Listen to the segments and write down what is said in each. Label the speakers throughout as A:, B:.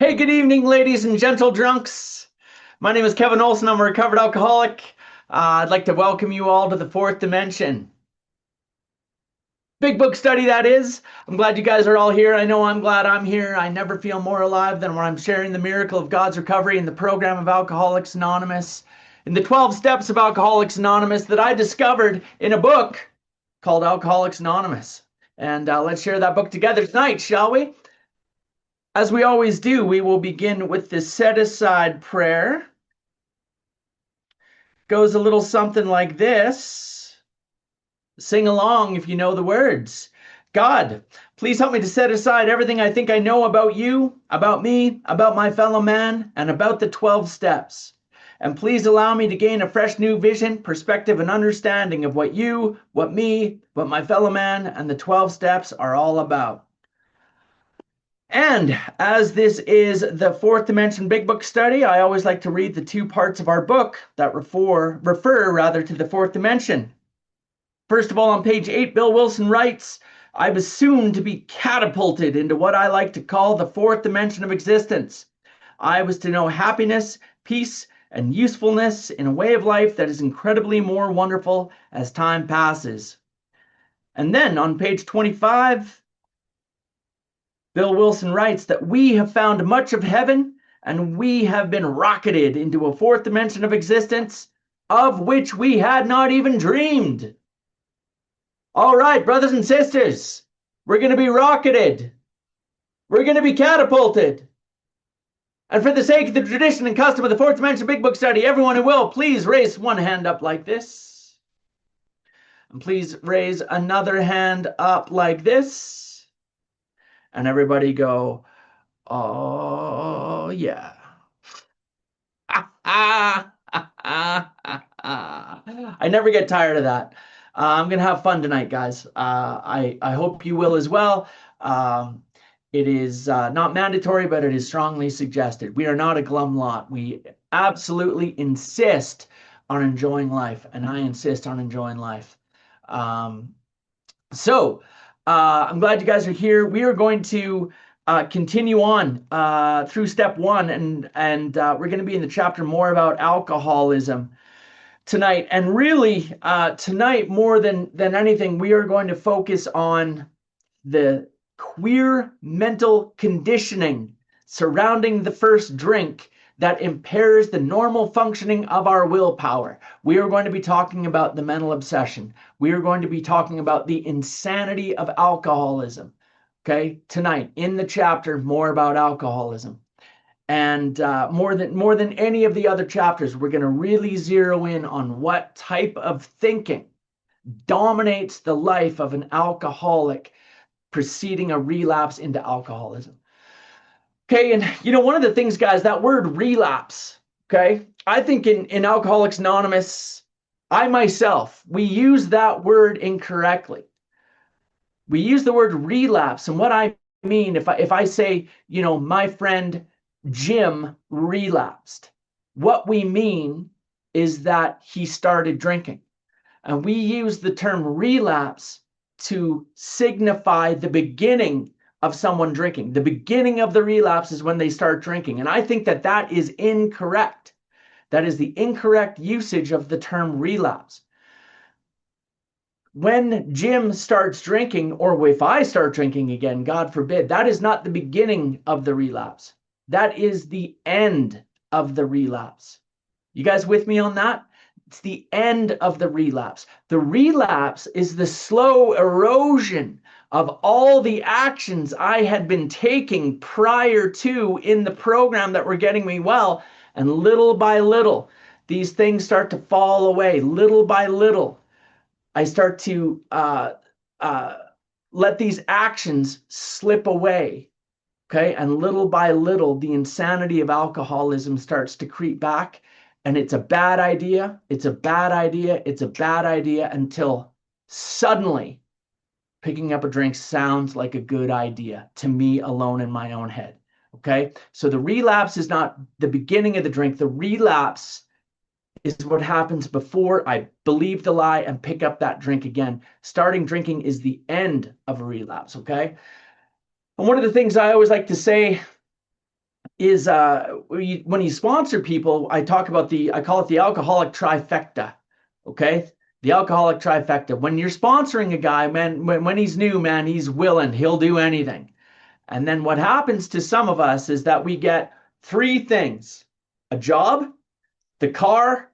A: Hey, good evening, ladies and gentle drunks. My name is Kevin Olson. I'm a recovered alcoholic. I'd like to welcome you all to the fourth dimension. Big book study, that is. I'm glad you guys are all here. I know I'm glad I'm here. I never feel more alive than when I'm sharing the miracle of God's recovery in the program of Alcoholics Anonymous, in the 12 steps of Alcoholics Anonymous that I discovered in a book called Alcoholics Anonymous. And let's share that book together tonight, shall we? As we always do, we will begin with the set-aside prayer. Goes a little something like this. Sing along if you know the words. God, please help me to set aside everything I think I know about you, about me, about my fellow man, and about the 12 steps. And please allow me to gain a fresh new vision, perspective, and understanding of what you, what me, what my fellow man, and the 12 steps are all about. And as this is the fourth dimension big book study, I always like to read the two parts of our book that refer to the fourth dimension. First of all, on page 8, Bill Wilson writes, I was soon to be catapulted into what I like to call the fourth dimension of existence. I was to know happiness, peace, and usefulness in a way of life that is incredibly more wonderful as time passes. And then on page 25, Bill Wilson writes that we have found much of heaven and we have been rocketed into a fourth dimension of existence of which we had not even dreamed. All right, brothers and sisters, we're going to be rocketed. We're going to be catapulted. And for the sake of the tradition and custom of the fourth dimension big book study, everyone who will, please raise one hand up like this. And please raise another hand up like this. And everybody go, oh, yeah. I never get tired of that. I'm going to have fun tonight, guys. I hope you will as well. It is not mandatory, but it is strongly suggested. We are not a glum lot. We absolutely insist on enjoying life, and I insist on enjoying life. So I'm glad you guys are here. We are going to continue on through step one, and we're going to be in the chapter more about alcoholism tonight. And really, tonight, more than anything, we are going to focus on the queer mental conditioning surrounding the first drink that impairs the normal functioning of our willpower. We are going to be talking about the mental obsession. We are going to be talking about the insanity of alcoholism. Okay, tonight in the chapter, more about alcoholism. And more than any of the other chapters, we're going to really zero in on what type of thinking dominates the life of an alcoholic preceding a relapse into alcoholism. Okay, and one of the things, guys, that word relapse, okay, I think in Alcoholics Anonymous, I myself, we use that word incorrectly. We use the word relapse, and what I mean, if I say, my friend Jim relapsed, what we mean is that he started drinking. And we use the term relapse to signify the beginning of someone drinking. The beginning of the relapse is when they start drinking. And I think that that is incorrect. That is the incorrect usage of the term relapse. When Jim starts drinking, or if I start drinking again, God forbid, that is not the beginning of the relapse. That is the end of the relapse. You guys with me on that? It's the end of the relapse. The relapse is the slow erosion of all the actions I had been taking prior to in the program that were getting me well. And little by little, these things start to fall away. Little by little, I start to let these actions slip away. Okay. And little by little, the insanity of alcoholism starts to creep back. And it's a bad idea. It's a bad idea. It's a bad idea until suddenly picking up a drink sounds like a good idea to me alone in my own head. Okay. So the relapse is not the beginning of the drink. The relapse is what happens before I believe the lie and pick up that drink again. Starting drinking is the end of a relapse. Okay. And one of the things I always like to say is when you sponsor people, I call it the alcoholic trifecta. Okay. The alcoholic trifecta. When you're sponsoring a guy, man, when he's new, man, he's willing, he'll do anything. And then what happens to some of us is that we get three things: a job, the car,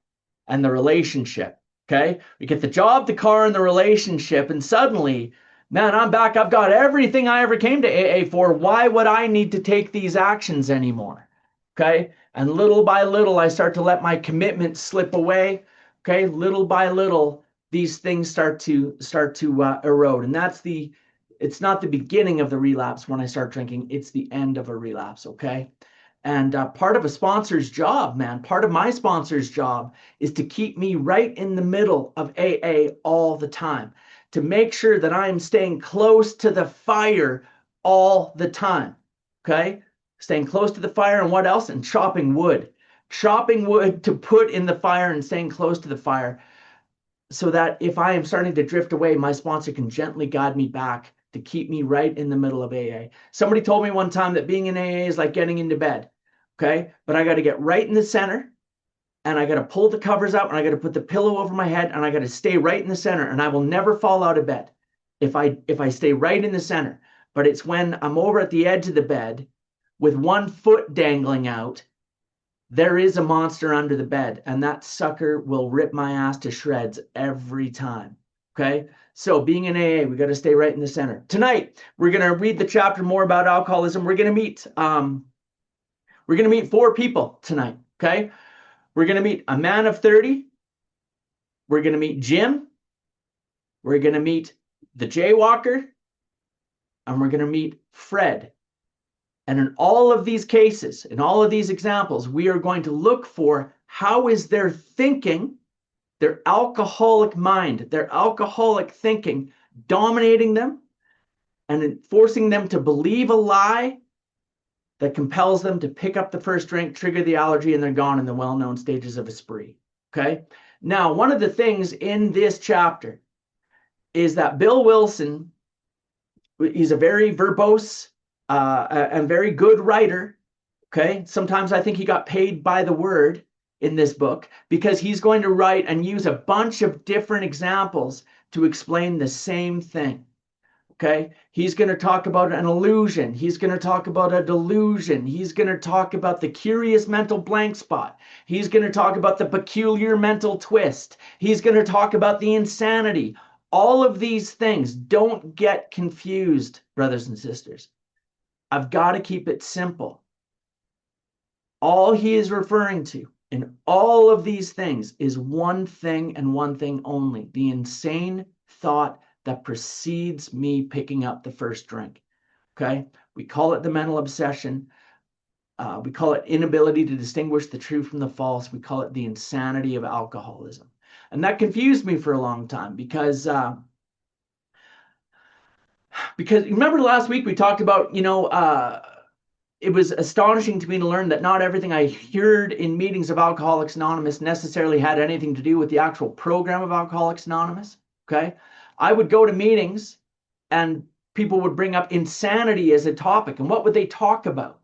A: and the relationship. Okay. We get the job, the car, and the relationship. And suddenly, man, I'm back. I've got everything I ever came to AA for. Why would I need to take these actions anymore? Okay. And little by little, I start to let my commitment slip away. Okay. Little by little, these things start to erode. And it's not the beginning of the relapse when I start drinking. It's the end of a relapse. Okay. And part of a sponsor's job, man, part of my sponsor's job is to keep me right in the middle of AA all the time, to make sure that I'm staying close to the fire all the time. Okay? Staying close to the fire, and what else? And chopping wood. Chopping wood to put in the fire and staying close to the fire, so that if I am starting to drift away, my sponsor can gently guide me back to keep me right in the middle of AA. Somebody told me one time that being in AA is like getting into bed. Okay? But I got to get right in the center, and I got to pull the covers up, and I got to put the pillow over my head, and I got to stay right in the center, and I will never fall out of bed if I stay right in the center. But it's when I'm over at the edge of the bed with one foot dangling out, there is a monster under the bed, and that sucker will rip my ass to shreds every time. Okay? So being in AA, we got to stay right in the center. Tonight, we're going to read the chapter more about alcoholism. We're going to meet four people tonight. Okay? We're going to meet a man of 30. We're going to meet Jim. We're going to meet the jaywalker. And we're going to meet Fred. And in all of these cases, in all of these examples, we are going to look for how is their thinking, their alcoholic mind, their alcoholic thinking dominating them and forcing them to believe a lie that compels them to pick up the first drink, trigger the allergy, and they're gone in the well-known stages of a spree. Okay? Now, one of the things in this chapter is that Bill Wilson, he's a very verbose and very good writer. Okay? Sometimes I think he got paid by the word in this book, because he's going to write and use a bunch of different examples to explain the same thing. Okay, he's going to talk about an illusion. He's going to talk about a delusion. He's going to talk about the curious mental blank spot. He's going to talk about the peculiar mental twist. He's going to talk about the insanity. All of these things, don't get confused, brothers and sisters. I've got to keep it simple. All he is referring to in all of these things is one thing and one thing only: the insane thought that precedes me picking up the first drink. Okay? We call it the mental obsession. We call it inability to distinguish the true from the false. We call it the insanity of alcoholism. And that confused me for a long time because remember last week we talked about, it was astonishing to me to learn that not everything I heard in meetings of Alcoholics Anonymous necessarily had anything to do with the actual program of Alcoholics Anonymous. Okay? I would go to meetings and people would bring up insanity as a topic. And what would they talk about?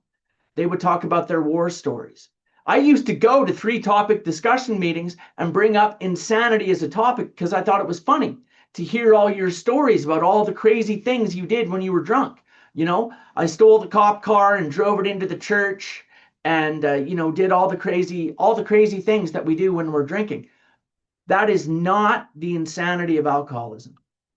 A: They would talk about their war stories. I used to go to 3-topic discussion meetings and bring up insanity as a topic because I thought it was funny to hear all your stories about all the crazy things you did when you were drunk. I stole the cop car and drove it into the church and, did all the crazy things that we do when we're drinking. That is not the insanity of alcoholism.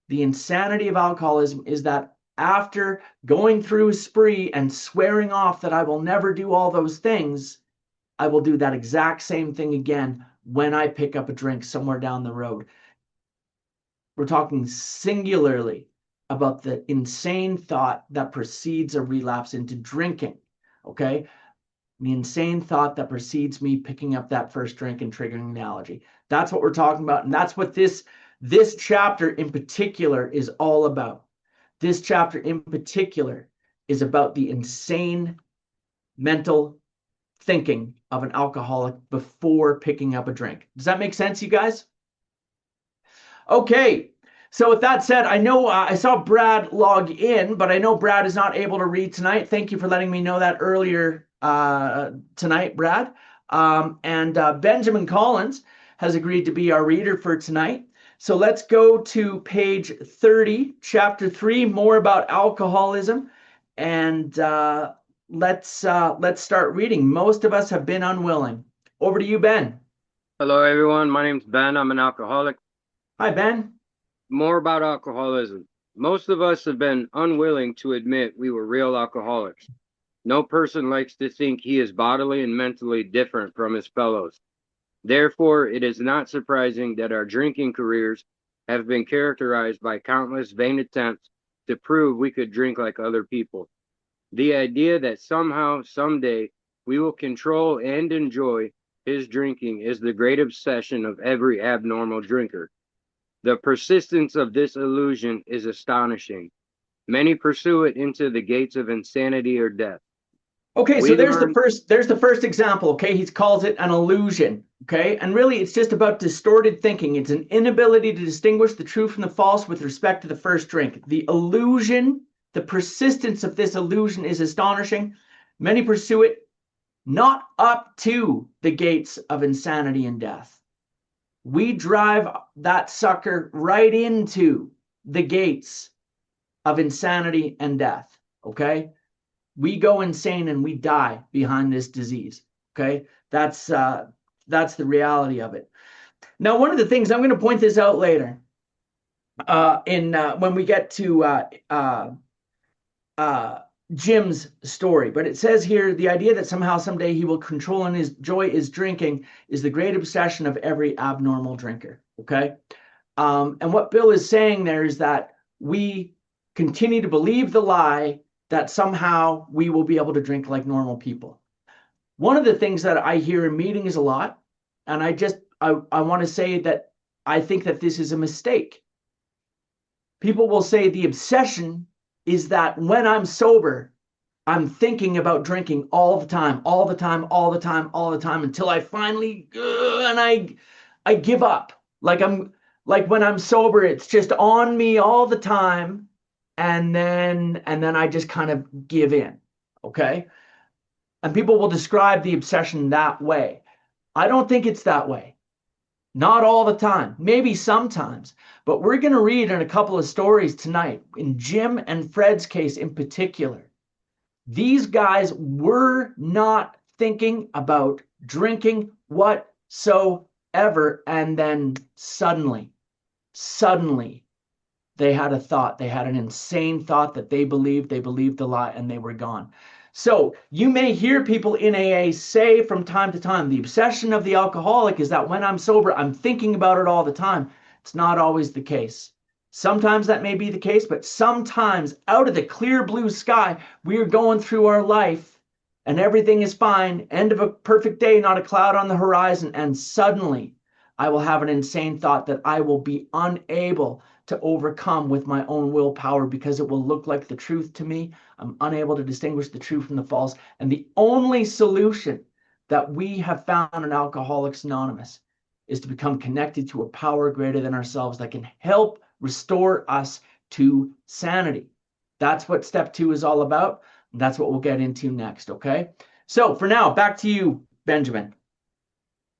A: The insanity of alcoholism is that after going through a spree and swearing off that I will never do all those things, I will do that exact same thing again when I pick up a drink somewhere down the road. We're talking singularly about the insane thought that precedes a relapse into drinking. Okay? The insane thought that precedes me picking up that first drink and triggering the allergy. That's what we're talking about. And that's what this chapter in particular is all about. This chapter in particular is about the insane mental thinking of an alcoholic before picking up a drink. Does that make sense, you guys? Okay. So with that said, I know I saw Brad log in, but I know Brad is not able to read tonight. Thank you for letting me know that earlier, tonight, Brad. And Benjamin Collins has agreed to be our reader for tonight. So let's go to page 30, chapter 3, more about alcoholism. And let's start reading. Most of us have been unwilling. Over to you, Ben.
B: Hello, everyone. My name's Ben. I'm an alcoholic.
A: Hi, Ben.
B: More about alcoholism. Most of us have been unwilling to admit we were real alcoholics. No person likes to think he is bodily and mentally different from his fellows. Therefore, it is not surprising that our drinking careers have been characterized by countless vain attempts to prove we could drink like other people. The idea that somehow, someday, we will control and enjoy his drinking is the great obsession of every abnormal drinker. The persistence of this illusion is astonishing. Many pursue it into the gates of insanity or death.
A: Okay, so
B: We learn,
A: there's the first example, okay? He calls it an illusion, okay? And really it's just about distorted thinking. It's an inability to distinguish the true from the false with respect to the first drink. The illusion, the persistence of this illusion is astonishing. Many pursue it not up to the gates of insanity and death. We drive that sucker right into the gates of insanity and death, okay? We go insane and we die behind this disease. Okay, that's the reality of it. Now, one of the things I'm going to point this out later, in when we get to Jim's story, but it says here the idea that somehow someday he will control and his joy is drinking is the great obsession of every abnormal drinker. Okay, and what Bill is saying there is that we continue to believe the lie that somehow we will be able to drink like normal people. One of the things that I hear in meetings a lot, and I want to say that I think that this is a mistake. People will say the obsession is that when I'm sober, I'm thinking about drinking all the time, all the time, all the time, all the time until I finally and I give up. Like when I'm sober, it's just on me all the time, and then I just kind of give in. Okay? And people will describe the obsession that way. I don't think it's that way. Not all the time, maybe sometimes. But we're going to read in a couple of stories tonight, in Jim and Fred's case in particular. These guys were not thinking about drinking whatsoever. And then suddenly, they had a thought. They had an insane thought that they believed the lie, and they were gone. So you may hear people in AA say from time to time, the obsession of the alcoholic is that when I'm sober, I'm thinking about it all the time. It's not always the case. Sometimes that may be the case, but sometimes out of the clear blue sky, we are going through our life and everything is fine. End of a perfect day, not a cloud on the horizon. And suddenly I will have an insane thought that I will be unable to overcome with my own willpower because it will look like the truth to me. I'm unable to distinguish the true from the false. And the only solution that we have found in Alcoholics Anonymous is to become connected to a power greater than ourselves that can help restore us to sanity. That's what step 2 is all about. And that's what we'll get into next, okay? So for now, back to you, Benjamin.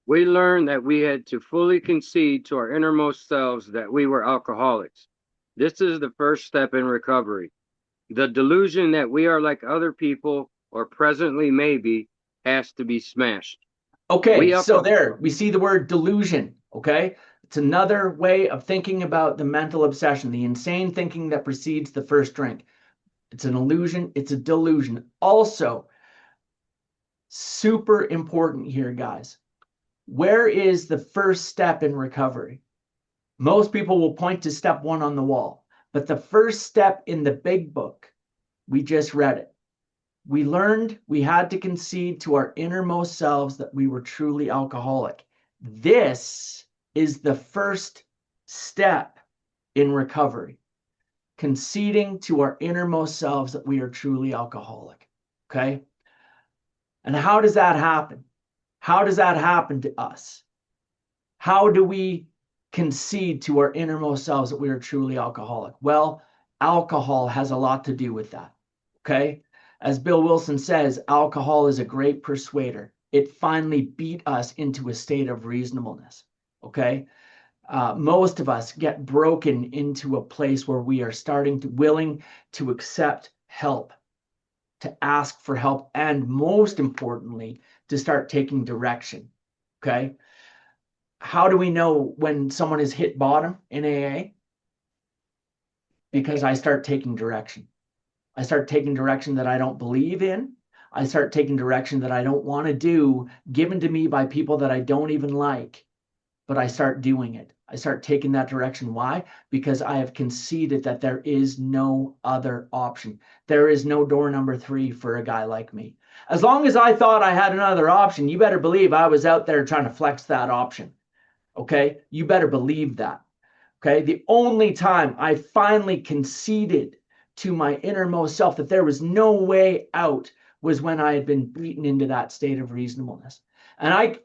B: we learned that we had to fully concede to our innermost selves that we were alcoholics. This is the first step in recovery. The delusion that we are like other people, or presently maybe, has to be smashed.
A: Okay,
B: We
A: so
B: alcohol
A: there we see the word delusion. Okay, it's another way of thinking about the mental obsession, the insane thinking that precedes the first drink. It's an illusion, it's a delusion. Also, super important here, guys. Where is the first step in recovery? Most people will point to step 1 on the wall, but the first step in the big book, we just read it. We learned we had to concede to our innermost selves that we were truly alcoholic. This is the first step in recovery, conceding to our innermost selves that we are truly alcoholic. Okay? And how does that happen? How does that happen to us? How do we concede to our innermost selves that we are truly alcoholic? Well, alcohol has a lot to do with that. Okay? As Bill Wilson says, alcohol is a great persuader. It finally beat us into a state of reasonableness. Okay. Most of us get broken into a place where we are willing to accept help, to ask for help, and most importantly, to start taking direction. Okay. How do we know when someone has hit bottom in AA? Because I start taking direction. I start taking direction that I don't believe in. I start taking direction that I don't want to do, given to me by people that I don't even like, but I start doing it. I start taking that direction. Why? Because I have conceded that there is no other option. There is no door number 3 for a guy like me. As long as I thought I had another option, you better believe I was out there trying to flex that option. Okay? You better believe that. Okay? The only time I finally conceded to my innermost self that there was no way out was when I had been beaten into that state of reasonableness. And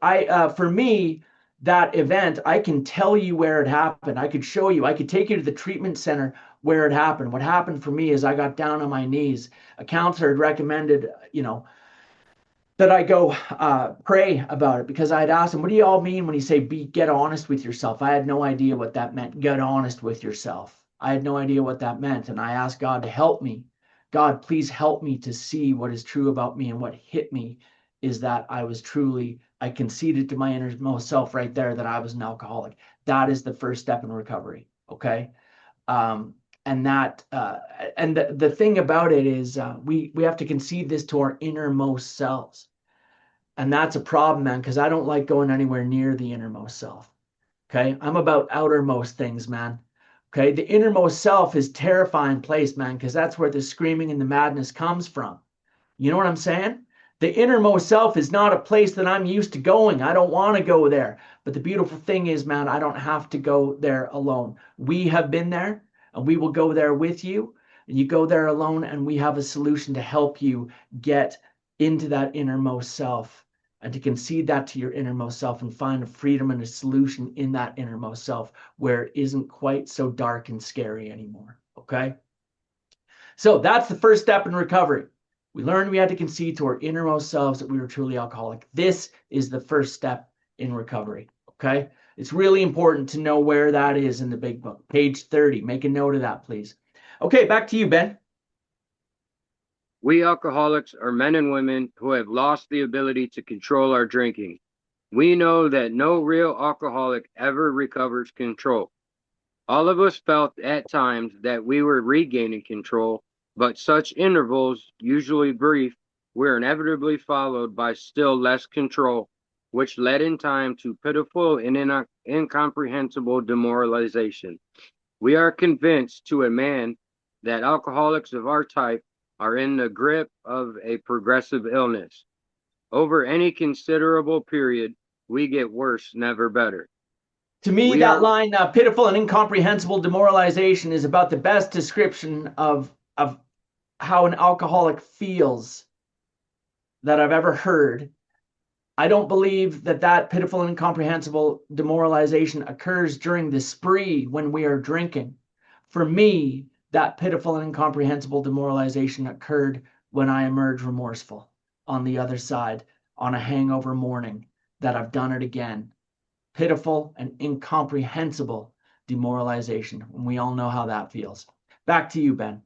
A: for me, that event, I can tell you where it happened. I could show you. I could take you to the treatment center where it happened. What happened for me is I got down on my knees. A counselor had recommended, that I go pray about it, because I had asked him, what do you all mean when you say get honest with yourself? I had no idea what that meant. Get honest with yourself. I had no idea what that meant. And I asked God to help me. God, please help me to see what is true about me. And what hit me is that I conceded to my innermost self right there that I was an alcoholic. That is the first step in recovery. Okay. Um, and the thing about it is we have to concede this to our innermost selves. And that's a problem, man, because I don't like going anywhere near the innermost self. Okay. I'm about outermost things, man. Okay. The innermost self is a terrifying place, man, because that's where the screaming and the madness comes from. You know what I'm saying? The innermost self is not a place that I'm used to going. I don't want to go there. But the beautiful thing is, man, I don't have to go there alone. We have been there, and we will go there with you. And you go there alone, and we have a solution to help you get into that innermost self and to concede that to your innermost self and find a freedom and a solution in that innermost self where it isn't quite so dark and scary anymore. Okay? So that's the first step in recovery. We learned we had to concede to our innermost selves that we were truly alcoholic. This is the first step in recovery. Okay. It's really important to know where that is in the big book. Page 30. Make a note of that, please. Okay. Back to you, Ben.
B: We alcoholics are men and women who have lost the ability to control our drinking. We know that no real alcoholic ever recovers control. All of us felt at times that we were regaining control, but such intervals, usually brief, were inevitably followed by still less control, which led in time to pitiful and incomprehensible demoralization. We are convinced to a man that alcoholics of our type are in the grip of a progressive illness. Over any considerable period, we get worse, never better.
A: To me,
B: We
A: that
B: are
A: line, pitiful and incomprehensible demoralization, is about the best description of how an alcoholic feels that I've ever heard. I don't believe that pitiful and incomprehensible demoralization occurs during the spree when we are drinking. For me, that pitiful and incomprehensible demoralization occurred when I emerge remorseful on the other side on a hangover morning that I've done it again. Pitiful and incomprehensible demoralization. And we all know how that feels. Back to you, Ben.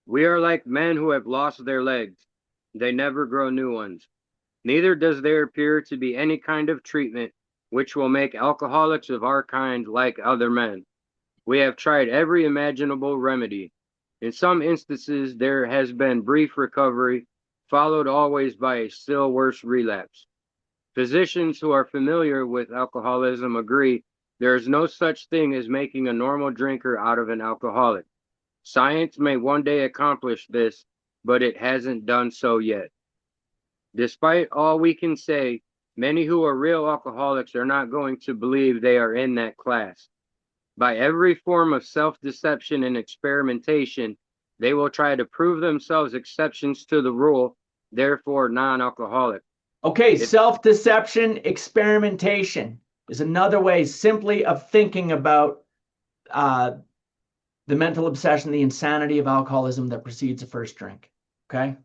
B: we are like men who have lost their legs. They never grow new ones. Neither does there appear to be any kind of treatment which will make alcoholics of our kind like other men. We have tried every imaginable remedy. In some instances, there has been brief recovery, followed always by a still worse relapse. Physicians who are familiar with alcoholism agree there is no such thing as making a normal drinker out of an alcoholic. Science may one day accomplish this, but it hasn't done so yet. Despite all we can say, many who are real alcoholics are not going to believe they are in that class. By every form of self-deception and experimentation, they will try to prove themselves exceptions to the rule, therefore non-alcoholic.
A: Okay,
B: If
A: self-deception, experimentation is another way simply of thinking about uh, the mental obsession, the insanity of alcoholism that precedes the first drink. Okay.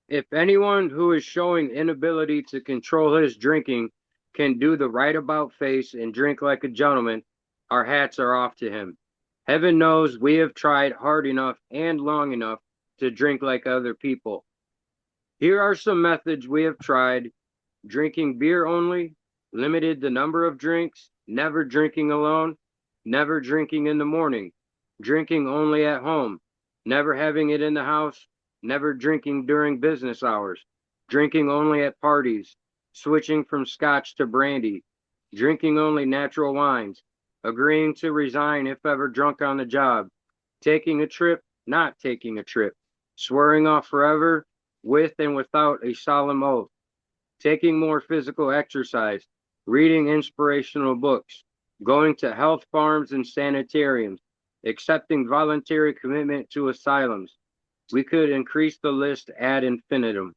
B: If anyone who is showing inability to control his drinking can do the right about face and drink like a gentleman, our hats are off to him. Heaven knows we have tried hard enough and long enough to drink like other people. Here are some methods we have tried: drinking beer only, limited the number of drinks, never drinking alone, never drinking in the morning, drinking only at home, never having it in the house, never drinking during business hours, drinking only at parties, switching from scotch to brandy, drinking only natural wines, agreeing to resign if ever drunk on the job, taking a trip, not taking a trip, swearing off forever with and without a solemn oath, taking more physical exercise, reading inspirational books, going to health farms and sanitariums, accepting voluntary commitment to asylums. We could increase the list ad infinitum.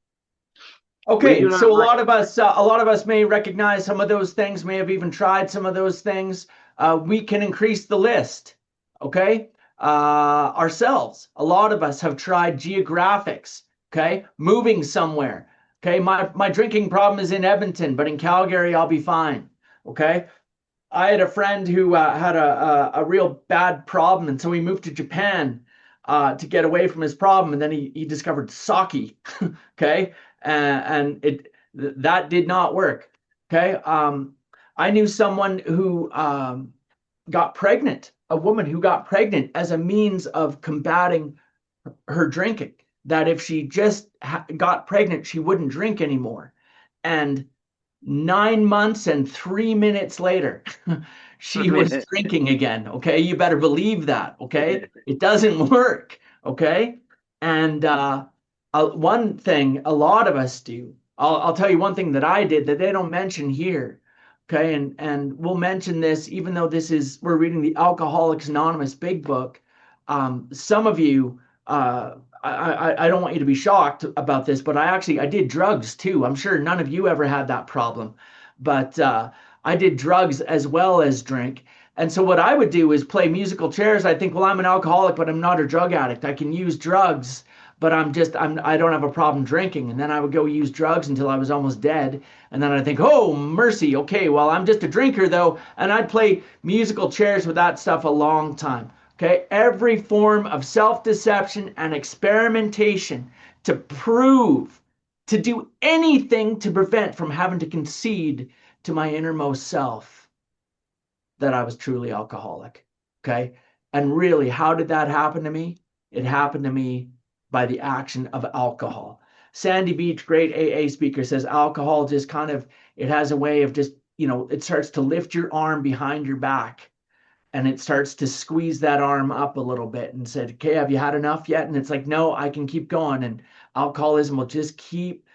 B: We
A: Okay,
B: do
A: so
B: not like.
A: a lot of us may recognize some of those things, may have even tried some of those things. We can increase the list. Okay, ourselves. A lot of us have tried geographics. Okay, moving somewhere. Okay, my drinking problem is in Edmonton, but in Calgary I'll be fine. Okay, I had a friend who had a real bad problem, and so he moved to Japan to get away from his problem, and then he discovered sake. Okay, and that did not work. Okay, I knew someone who got pregnant, a woman who got pregnant as a means of combating her drinking. That if she just got pregnant, she wouldn't drink anymore, and 9 months and 3 minutes later, she was drinking again. Okay. You better believe that. Okay. It doesn't work. Okay. And one thing a lot of us do, I'll tell you one thing that I did that they don't mention here. Okay. And we'll mention this, even though we're reading the Alcoholics Anonymous big book. Some of you, I don't want you to be shocked about this, but I did drugs too. I'm sure none of you ever had that problem, but I did drugs as well as drink. And so what I would do is play musical chairs. I think, well, I'm an alcoholic, but I'm not a drug addict. I can use drugs, but I don't have a problem drinking. And then I would go use drugs until I was almost dead. And then I think, oh, mercy. Okay, well, I'm just a drinker though. And I'd play musical chairs with that stuff a long time. Okay, every form of self-deception and experimentation to prove, to do anything to prevent from having to concede to my innermost self that I was truly alcoholic. Okay, and really, how did that happen to me? It happened to me by the action of alcohol. Sandy Beach, great AA speaker, says alcohol just it has a way of just, it starts to lift your arm behind your back, and it starts to squeeze that arm up a little bit and said, okay, have you had enough yet? And it's like, no, I can keep going. And alcoholism will just keep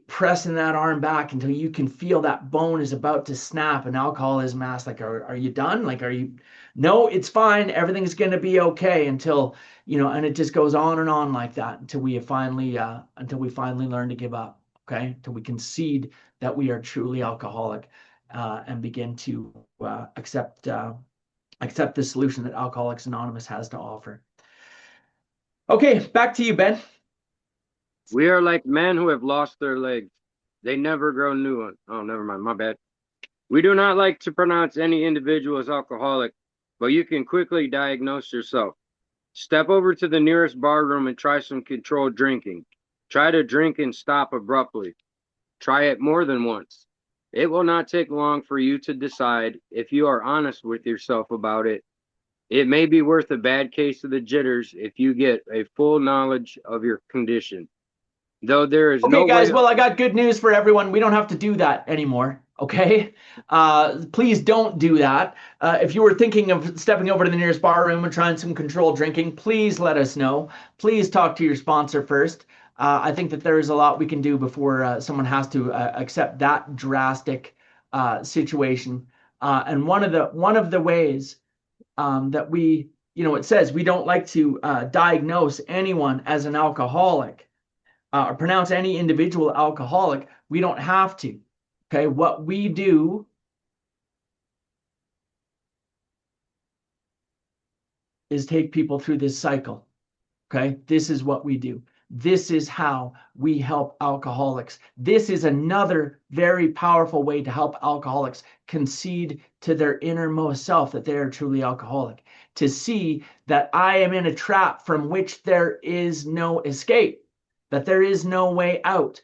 A: pressing that arm back until you can feel that bone is about to snap. And alcoholism asks, like, are you done? Like, are you? No, it's fine. Everything's going to be okay until, and it just goes on and on like that until we finally learn to give up. Okay. Until we concede that we are truly alcoholic, and begin to accept the solution that Alcoholics Anonymous has to offer. Okay, back to you, Ben.
B: We are like men who have lost their legs. They never grow new ones. Oh, never mind. My bad. We do not like to pronounce any individual as alcoholic, but you can quickly diagnose yourself. Step over to the nearest bar room and try some controlled drinking. Try to drink and stop abruptly. Try it more than once. It will not take long for you to decide if you are honest with yourself about it. It may be worth a bad case of the jitters if you get a full knowledge of your condition. Though there is
A: Okay,
B: no
A: guys.
B: way.
A: Well, I got good news for everyone. We don't have to do that anymore. Okay. Please don't do that. If you were thinking of stepping over to the nearest bar room and trying some controlled drinking, please let us know. Please talk to your sponsor first. I think that there is a lot we can do before someone has to accept that drastic situation. And one of the ways that it says we don't like to diagnose anyone as an alcoholic, or pronounce any individual alcoholic. We don't have to. Okay, what we do is take people through this cycle. Okay, this is what we do. This is how we help alcoholics. This is another very powerful way to help alcoholics concede to their innermost self that they are truly alcoholic, to see that I am in a trap from which there is no escape, that there is no way out.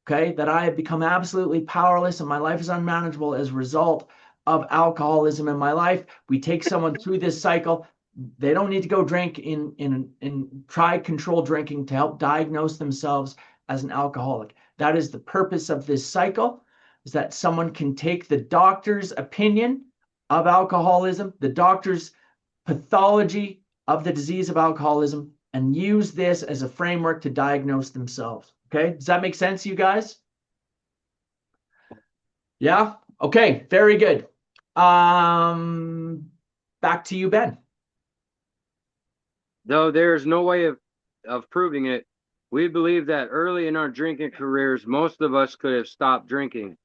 A: Okay, that I have become absolutely powerless and my life is unmanageable as a result of alcoholism in my life. We take someone through this cycle. They don't need to go drink in try controlled drinking to help diagnose themselves as an alcoholic. That is the purpose of this cycle, is that someone can take the doctor's opinion of alcoholism, the doctor's pathology of the disease of alcoholism, and use this as a framework to diagnose themselves. Okay, does that make sense, you guys? Yeah. Okay, very good. Back to you, Ben.
B: Though there is no way of proving it, we believe that early in our drinking careers, most of us could have stopped drinking.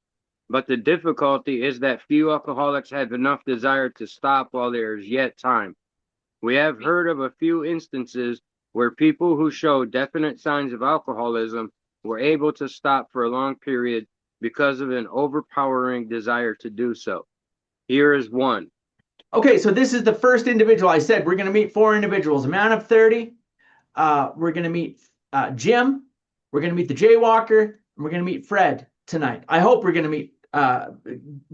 B: But the difficulty is that few alcoholics have enough desire to stop while there is yet time. We have heard of a few instances where people who show definite signs of alcoholism were able to stop for a long period because of an overpowering desire to do so. Here is one.
A: Okay, so this is the first individual. I said we're going to meet 4 individuals. A man of 30. We're going to meet Jim. We're going to meet the Jaywalker. And we're going to meet Fred tonight. I hope we're going to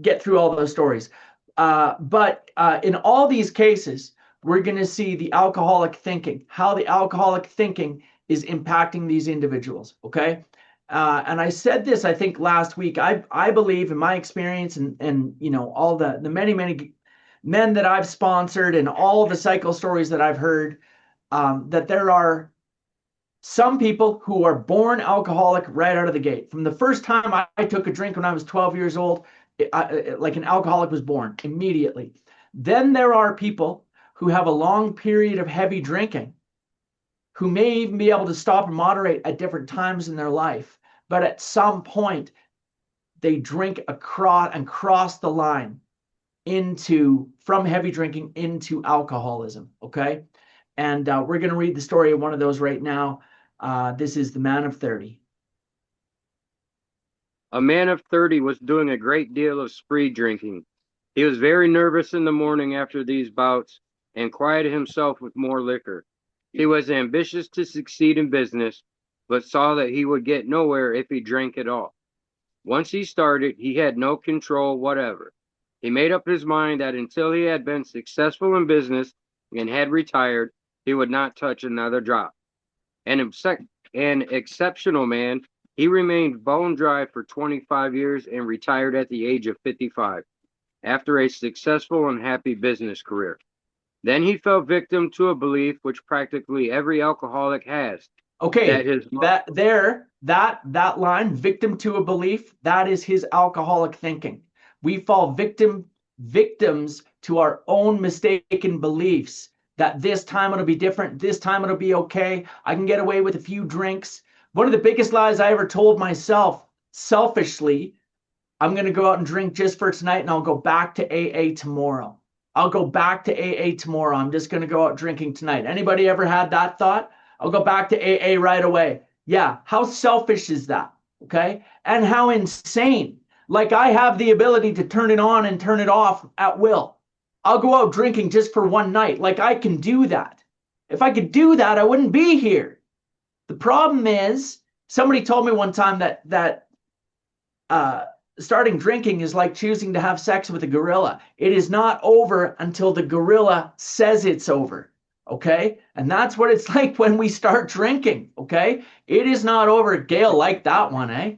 A: get through all those stories. But in all these cases, we're going to see the alcoholic thinking, how the alcoholic thinking is impacting these individuals. Okay. And I said this, I think, last week. I believe, in my experience, and all the many men that I've sponsored and all the cycle stories that I've heard, that there are some people who are born alcoholic right out of the gate. From the first time I took a drink when I was 12 years old, like an alcoholic was born immediately. Then there are people who have a long period of heavy drinking, who may even be able to stop and moderate at different times in their life. But at some point, they drink across and cross the line from heavy drinking into alcoholism. Okay. And we're going to read the story of one of those right now. This is the man of 30.
B: A man of 30 was doing a great deal of spree drinking. He was very nervous in the morning after these bouts and quieted himself with more liquor. He was ambitious to succeed in business, but saw that he would get nowhere if he drank at all. Once he started, he had no control whatever. He made up his mind that until he had been successful in business and had retired, he would not touch another drop. An exceptional man, he remained bone dry for 25 years and retired at the age of 55 after a successful and happy business career. Then he fell victim to a belief which practically every alcoholic has.
A: Okay, that line, victim to a belief, that is his alcoholic thinking. We fall victims to our own mistaken beliefs that this time it'll be different, this time it'll be okay, I can get away with a few drinks. One of the biggest lies I ever told myself, selfishly, I'm going to go out and drink just for tonight and I'll go back to AA tomorrow. I'll go back to AA tomorrow. I'm just going to go out drinking tonight. Anybody ever had that thought? I'll go back to AA right away. Yeah, how selfish is that? Okay? And how insane. Like, I have the ability to turn it on and turn it off at will. I'll go out drinking just for one night. Like, I can do that. If I could do that, I wouldn't be here. The problem is, somebody told me one time that starting drinking is like choosing to have sex with a gorilla. It is not over until the gorilla says it's over. Okay? And that's what it's like when we start drinking. Okay? It is not over. Gail liked that one, eh?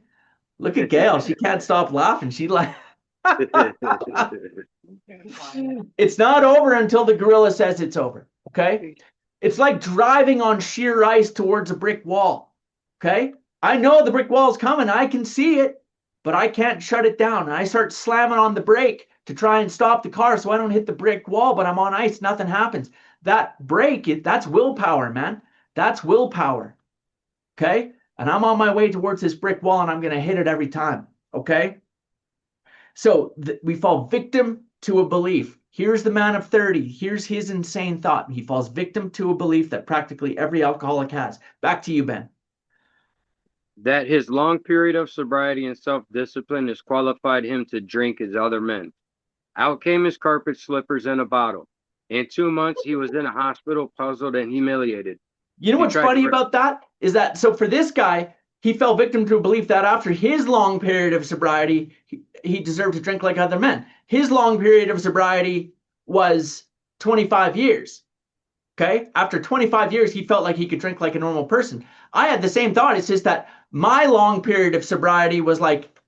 A: Look at Gail. She can't stop laughing. She like it's not over until the gorilla says it's over. Okay? It's like driving on sheer ice towards a brick wall. Okay? I know the brick wall is coming. I can see it, but I can't shut it down. And I start slamming on the brake to try and stop the car so I don't hit the brick wall, but I'm on ice. Nothing happens. That brake, that's willpower, man. That's willpower. Okay? And I'm on my way towards this brick wall and I'm going to hit it every time. Okay? So we fall victim to a belief. Here's the man of 30. Here's his insane thought. He falls victim to a belief that practically every alcoholic has. Back to you, Ben.
B: That his long period of sobriety and self-discipline has qualified him to drink as other men. Out came his carpet slippers and a bottle. In 2 months, he was in a hospital, puzzled and humiliated.
A: You know
B: He
A: what's
B: tried
A: funny
B: to.
A: about that? Is that so for this guy, he fell victim to a belief that after his long period of sobriety, he deserved to drink like other men. His long period of sobriety was 25 years. Okay. After 25 years, he felt like he could drink like a normal person. I had the same thought. It's just that my long period of sobriety was like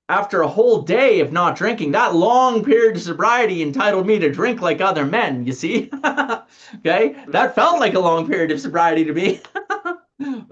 A: after a whole day of not drinking. That long period of sobriety entitled me to drink like other men, you see? Okay. That felt like a long period of sobriety to me.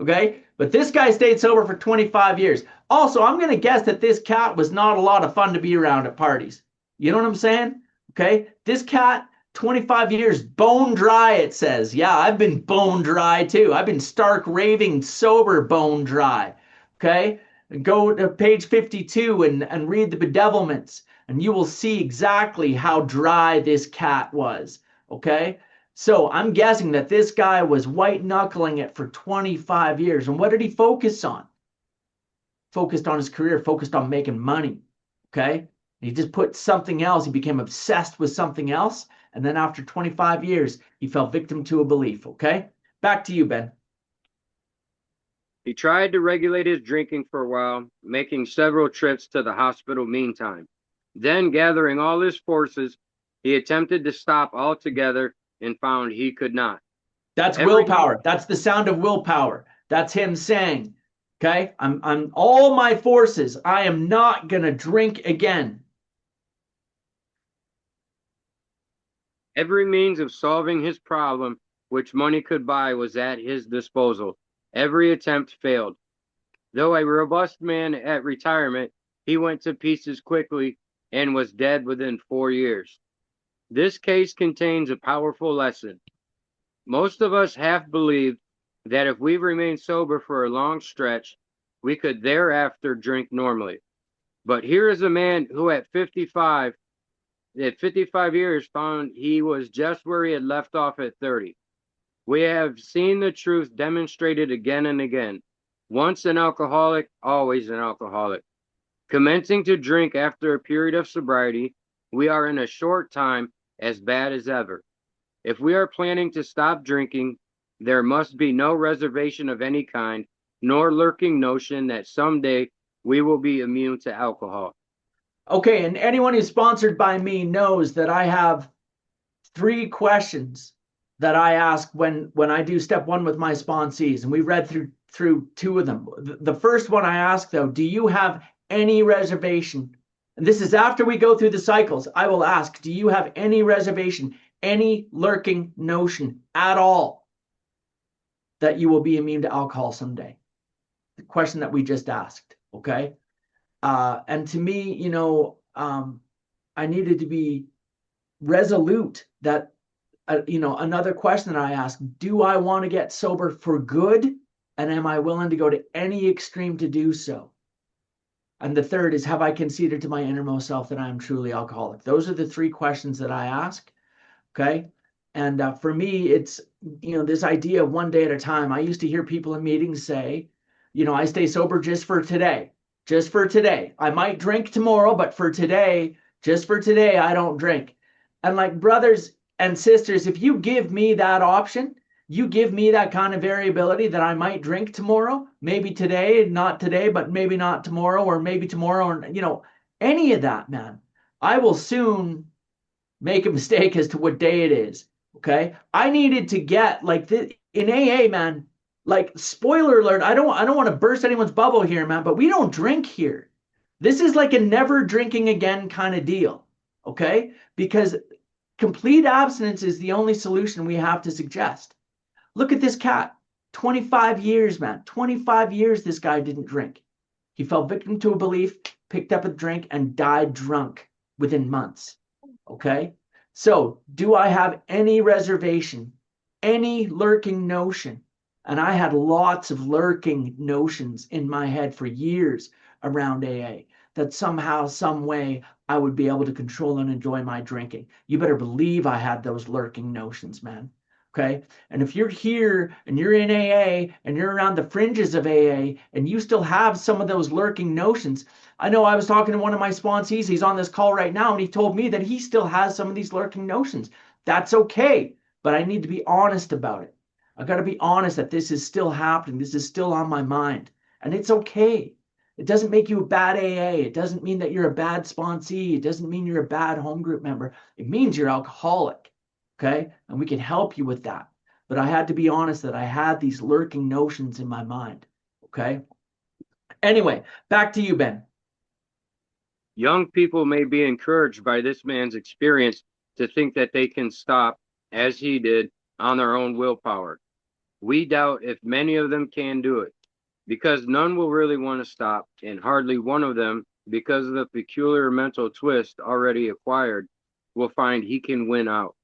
A: Okay. But this guy stayed sober for 25 years. Also, I'm going to guess that this cat was not a lot of fun to be around at parties. You know what I'm saying? Okay. This cat, 25 years, bone dry, it says. Yeah, I've been bone dry too. I've been stark raving sober bone dry. Okay. Go to page 52 and read the bedevilments, and you will see exactly how dry this cat was. Okay. So I'm guessing that this guy was white knuckling it for 25 years. And what did he focus on? Focused on his career, focused on making money. Okay. He just put something else. He became obsessed with something else. And then after 25 years, he fell victim to a belief. Okay. Back to you, Ben.
B: He tried to regulate his drinking for a while, making several trips to the hospital meantime. Then, gathering all his forces, he attempted to stop altogether and found he could not.
A: That's
B: Every
A: willpower. That's the sound of willpower. That's him saying, okay, I'm all my forces. I am not going to drink again.
B: every means of solving his problem which money could buy was at his disposal. Every attempt failed. Though a robust man at retirement, he went to pieces quickly and was dead within 4 years. This case contains a powerful lesson. Most of us half believed that if we remained sober for a long stretch, we could thereafter drink normally. But here is a man who at 55 years found he was just where he had left off at 30. We have seen the truth demonstrated again and again. Once an alcoholic, always an alcoholic. Commencing to drink after a period of sobriety, we are in a short time as bad as ever. If we are planning to stop drinking, there must be no reservation of any kind, nor lurking notion that someday we will be immune to alcohol.
A: Okay, and anyone who's sponsored by me knows that I have 3 questions that I ask when I do step one with my sponsees, and we read through 2 of them. The first one I ask though, do you have any reservation? And this is after we go through the cycles. I will ask, do you have any reservation, any lurking notion at all that you will be immune to alcohol someday? The question that we just asked. Okay. And to me, I needed to be resolute that, another question that I ask, do I want to get sober for good? And am I willing to go to any extreme to do so? And the third is, have I conceded to my innermost self that I am truly alcoholic? Those are the 3 questions that I ask. Okay. And for me, it's, this idea of one day at a time. I used to hear people in meetings say, I stay sober just for today. Just for today. I might drink tomorrow, but for today, just for today, I don't drink. And like brothers and sisters, if you give me that option, you give me that kind of variability that I might drink tomorrow, maybe today, not today, but maybe not tomorrow, or maybe tomorrow, or, any of that, man, I will soon make a mistake as to what day it is. Okay. I needed to get like in AA, man, like spoiler alert, I don't want to burst anyone's bubble here, man, but we don't drink here. This is like a never drinking again kind of deal. Okay? Because complete abstinence is the only solution we have to suggest. Look at this cat. 25 years, man. 25 years this guy didn't drink. He fell victim to a belief, picked up a drink, and died drunk within months. Okay? So, do I have any reservation, any lurking notion? And I had lots of lurking notions in my head for years around AA. that somehow, some way, I would be able to control and enjoy my drinking. You better believe I had those lurking notions, man. Okay. And if you're here and you're in AA and you're around the fringes of AA and you still have some of those lurking notions, I know I was talking to one of my sponsees. He's on this call right now and he told me that he still has some of these lurking notions. That's okay. But I need to be honest about it. I got to be honest that this is still happening. This is still on my mind. And it's okay. It doesn't make you a bad AA. It doesn't mean that you're a bad sponsee. It doesn't mean you're a bad home group member. It means you're alcoholic. Okay. And we can help you with that. But I had to be honest that I had these lurking notions in my mind. Okay. Anyway, back to you, Ben.
B: Young people may be encouraged by this man's experience to think that they can stop, as he did, on their own willpower. We doubt if many of them can do it, because none will really want to stop, and hardly one of them, because of the peculiar mental twist already acquired, will find he can win out.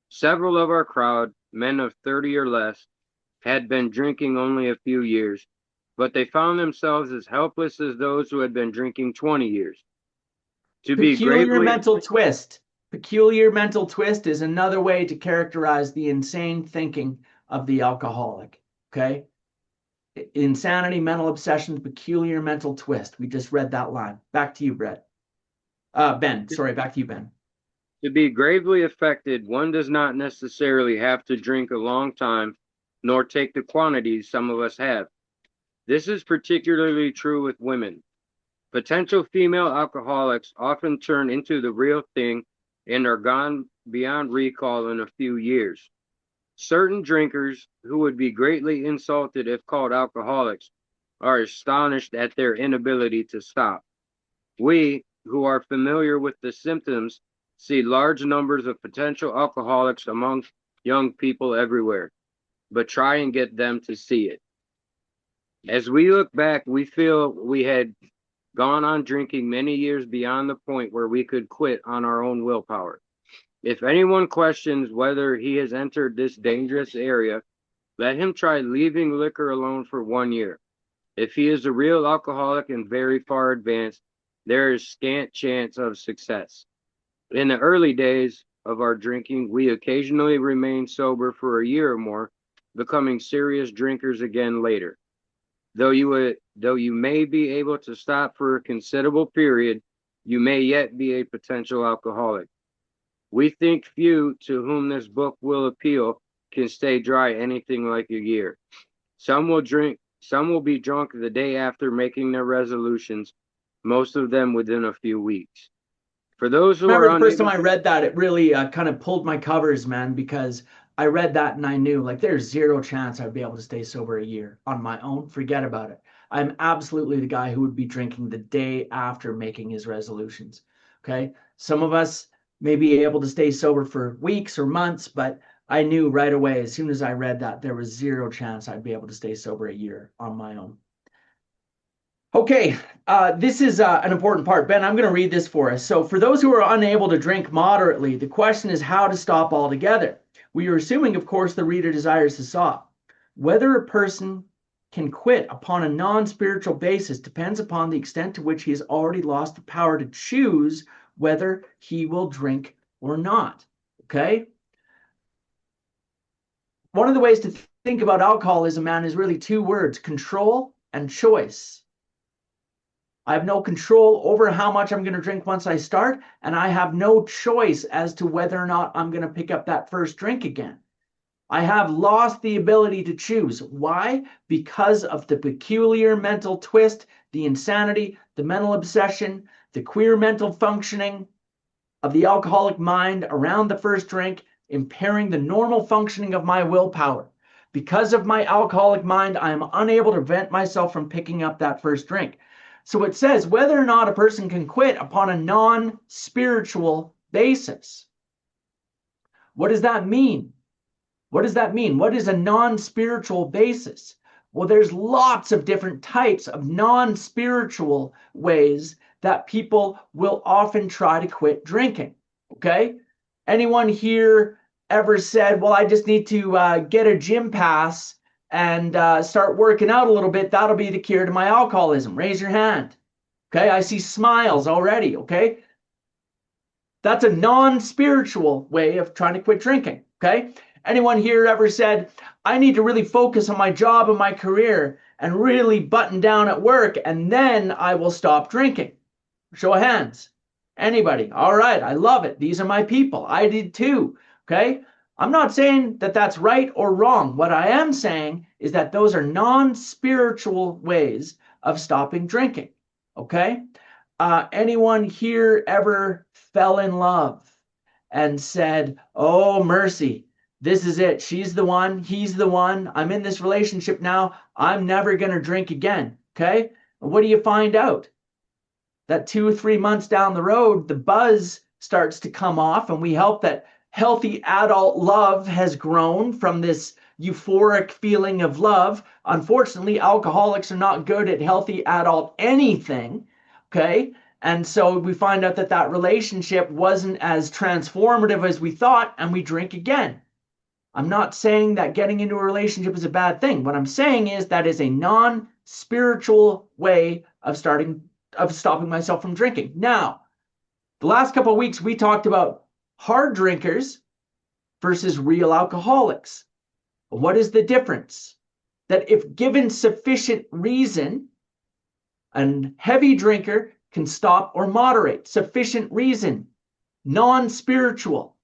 B: Several of our crowd, men of 30 or less, had been drinking only a few years, but they found themselves as helpless as those who had been drinking 20 years. To be
A: Peculiar
B: gravely
A: mental twist. Peculiar mental twist is another way to characterize the insane thinking of the alcoholic. Okay. Insanity, mental obsession, peculiar mental twist. We just read that line. Back to you, Brett. Ben. Sorry, back to you, Ben.
B: To be gravely affected, one does not necessarily have to drink a long time, nor take the quantities some of us have. This is particularly true with women. Potential female alcoholics often turn into the real thing and are gone beyond recall in a few years. Certain drinkers, who would be greatly insulted if called alcoholics, are astonished at their inability to stop. We, who are familiar with the symptoms, see large numbers of potential alcoholics among young people everywhere, but try and get them to see it. As we look back, we feel we had gone on drinking many years beyond the point where we could quit on our own willpower. If anyone questions whether he has entered this dangerous area, let him try leaving liquor alone for 1 year. If he is a real alcoholic and very far advanced, there is scant chance of success. In the early days of our drinking, we occasionally remained sober for a year or more, becoming serious drinkers again later. Though you may be able to stop for a considerable period, you may yet be a potential alcoholic. We think few to whom this book will appeal can stay dry anything like a year. Some will be drunk the day after making their resolutions, most of them within a few weeks. For those who
A: Remember
B: are
A: the first time
B: unable
A: I read that, it really kind of pulled my covers, man, because I read that and I knew like there's zero chance I'd be able to stay sober a year on my own. Forget about it. I'm absolutely the guy who would be drinking the day after making his resolutions. Okay. Some of us may be able to stay sober for weeks or months, but I knew right away, as soon as I read that, there was zero chance I'd be able to stay sober a year on my own. Okay, this is an important part. Ben, I'm going to read this for us. So, for those who are unable to drink moderately, the question is how to stop altogether. We are assuming, of course, the reader desires to stop. Whether a person can quit upon a non-spiritual basis depends upon the extent to which he has already lost the power to choose whether he will drink or not. Okay? One of the ways to think about alcoholism, man, is really two words: control and choice. I have no control over how much I'm going to drink once I start, and I have no choice as to whether or not I'm going to pick up that first drink again. I have lost the ability to choose. Why? Because of the peculiar mental twist, the insanity, the mental obsession, the queer mental functioning of the alcoholic mind around the first drink, impairing the normal functioning of my willpower. Because of my alcoholic mind, I am unable to prevent myself from picking up that first drink. So it says whether or not a person can quit upon a non-spiritual basis. What does that mean? What does that mean? What is a non-spiritual basis? Well, there's lots of different types of non-spiritual ways that people will often try to quit drinking. Okay? Anyone here ever said, well, I just need to get a gym pass and start working out a little bit? That'll be the cure to my alcoholism. Raise your hand. Okay, I see smiles already. Okay, that's a non-spiritual way of trying to quit drinking. Okay, anyone here ever said, I need to really focus on my job and my career and really button down at work, and then I will stop drinking? Show of hands. Anybody? All right, I love it. These are my people. I did too. Okay, I'm not saying that that's right or wrong. What I am saying is that those are non-spiritual ways of stopping drinking. Okay, anyone here ever fell in love and said, oh, mercy, this is it. She's the one. He's the one. I'm in this relationship now. I'm never going to drink again. Okay. What do you find out? That 2 or 3 months down the road, the buzz starts to come off, and we help that healthy adult love has grown from this euphoric feeling of love. Unfortunately, alcoholics are not good at healthy adult anything. Okay. And so we find out that that relationship wasn't as transformative as we thought, and we drink again. I'm not saying that getting into a relationship is a bad thing. What I'm saying is that is a non-spiritual way of stopping myself from drinking. Now, the last couple of weeks we talked about hard drinkers versus real alcoholics. What is the difference? That if given sufficient reason, a heavy drinker can stop or moderate. Sufficient reason, non-spiritual.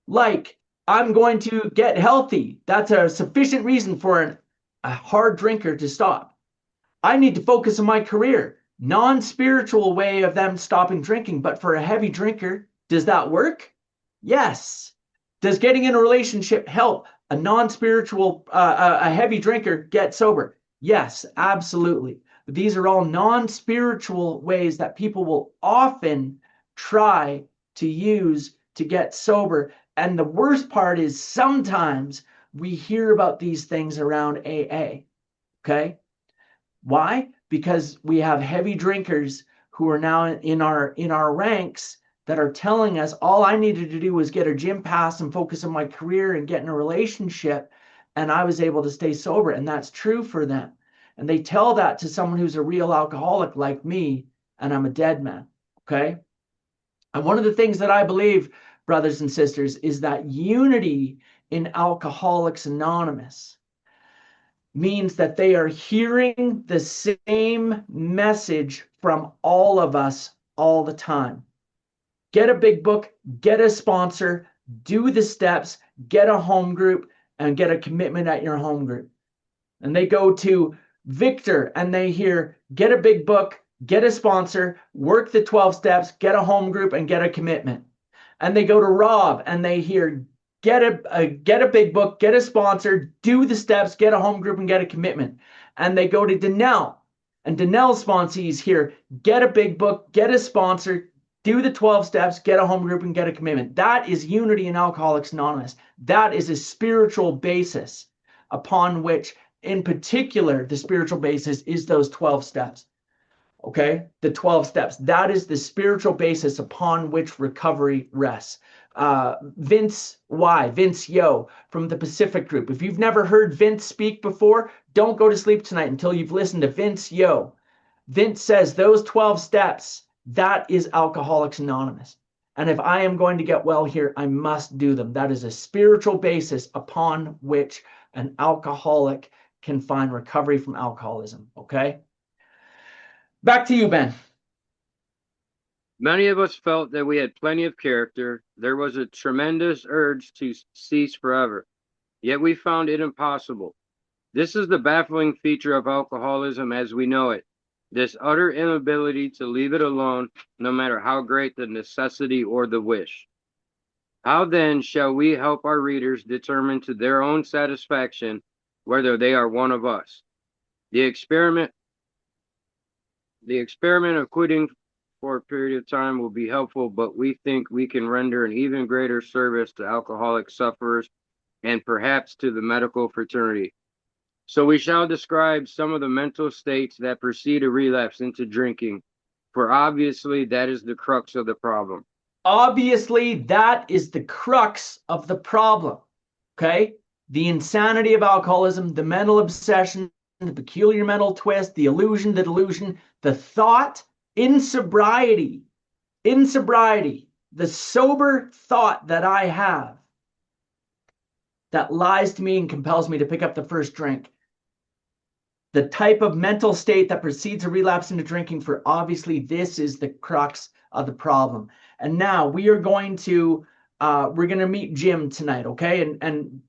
A: Like, I'm going to get healthy. That's a sufficient reason for a hard drinker to stop. I need to focus on my career. Non-spiritual way of them stopping drinking. But for a heavy drinker, does that work? Yes. Does getting in a relationship help a non-spiritual, a heavy drinker get sober? Yes, absolutely. But these are all non-spiritual ways that people will often try to use to get sober. And the worst part is sometimes we hear about these things around AA. Okay. Why? Because we have heavy drinkers who are now in our ranks that are telling us all I needed to do was get a gym pass and focus on my career and get in a relationship, and I was able to stay sober. And that's true for them. And they tell that to someone who's a real alcoholic like me, and I'm a dead man. Okay. And one of the things that I believe, brothers and sisters, is that unity in Alcoholics Anonymous means that they are hearing the same message from all of us all the time. Get a big book, get a sponsor, do the steps, get a home group, and get a commitment at your home group. And they go to Victor and they hear, get a big book, get a sponsor, work the 12 steps, get a home group, and get a commitment. And they go to Rob and they hear, get a big book, get a sponsor, do the steps, get a home group, and get a commitment. And they go to Danelle, and Danelle's sponsees here, get a big book, get a sponsor, do the 12 steps, get a home group, and get a commitment. That is unity in Alcoholics Anonymous. That is a spiritual basis upon which, in particular, the spiritual basis is those 12 steps. Okay, the 12 steps. That is the spiritual basis upon which recovery rests. Vince Yo from the Pacific Group. If you've never heard Vince speak before, don't go to sleep tonight until you've listened to Vince Yo. Vince says those 12 steps, that is Alcoholics Anonymous. And if I am going to get well here, I must do them. That is a spiritual basis upon which an alcoholic can find recovery from alcoholism. Okay? Back to you, Ben.
B: Many of us felt that we had plenty of character. There was a tremendous urge to cease forever. Yet we found it impossible. This is the baffling feature of alcoholism as we know it. This utter inability to leave it alone, no matter how great the necessity or the wish. How then shall we help our readers determine to their own satisfaction whether they are one of us? The experiment of quitting for a period of time will be helpful, but we think we can render an even greater service to alcoholic sufferers and perhaps to the medical fraternity. So we shall describe some of the mental states that precede a relapse into drinking, for obviously that is the crux of the problem.
A: Obviously, that is the crux of the problem. Okay? The insanity of alcoholism, the mental obsession, the peculiar mental twist, the illusion, the delusion, the thought In sobriety, the sober thought that I have that lies to me and compels me to pick up the first drink, the type of mental state that precedes a relapse into drinking, for obviously this is the crux of the problem. And now we are going to meet Jim tonight, okay? And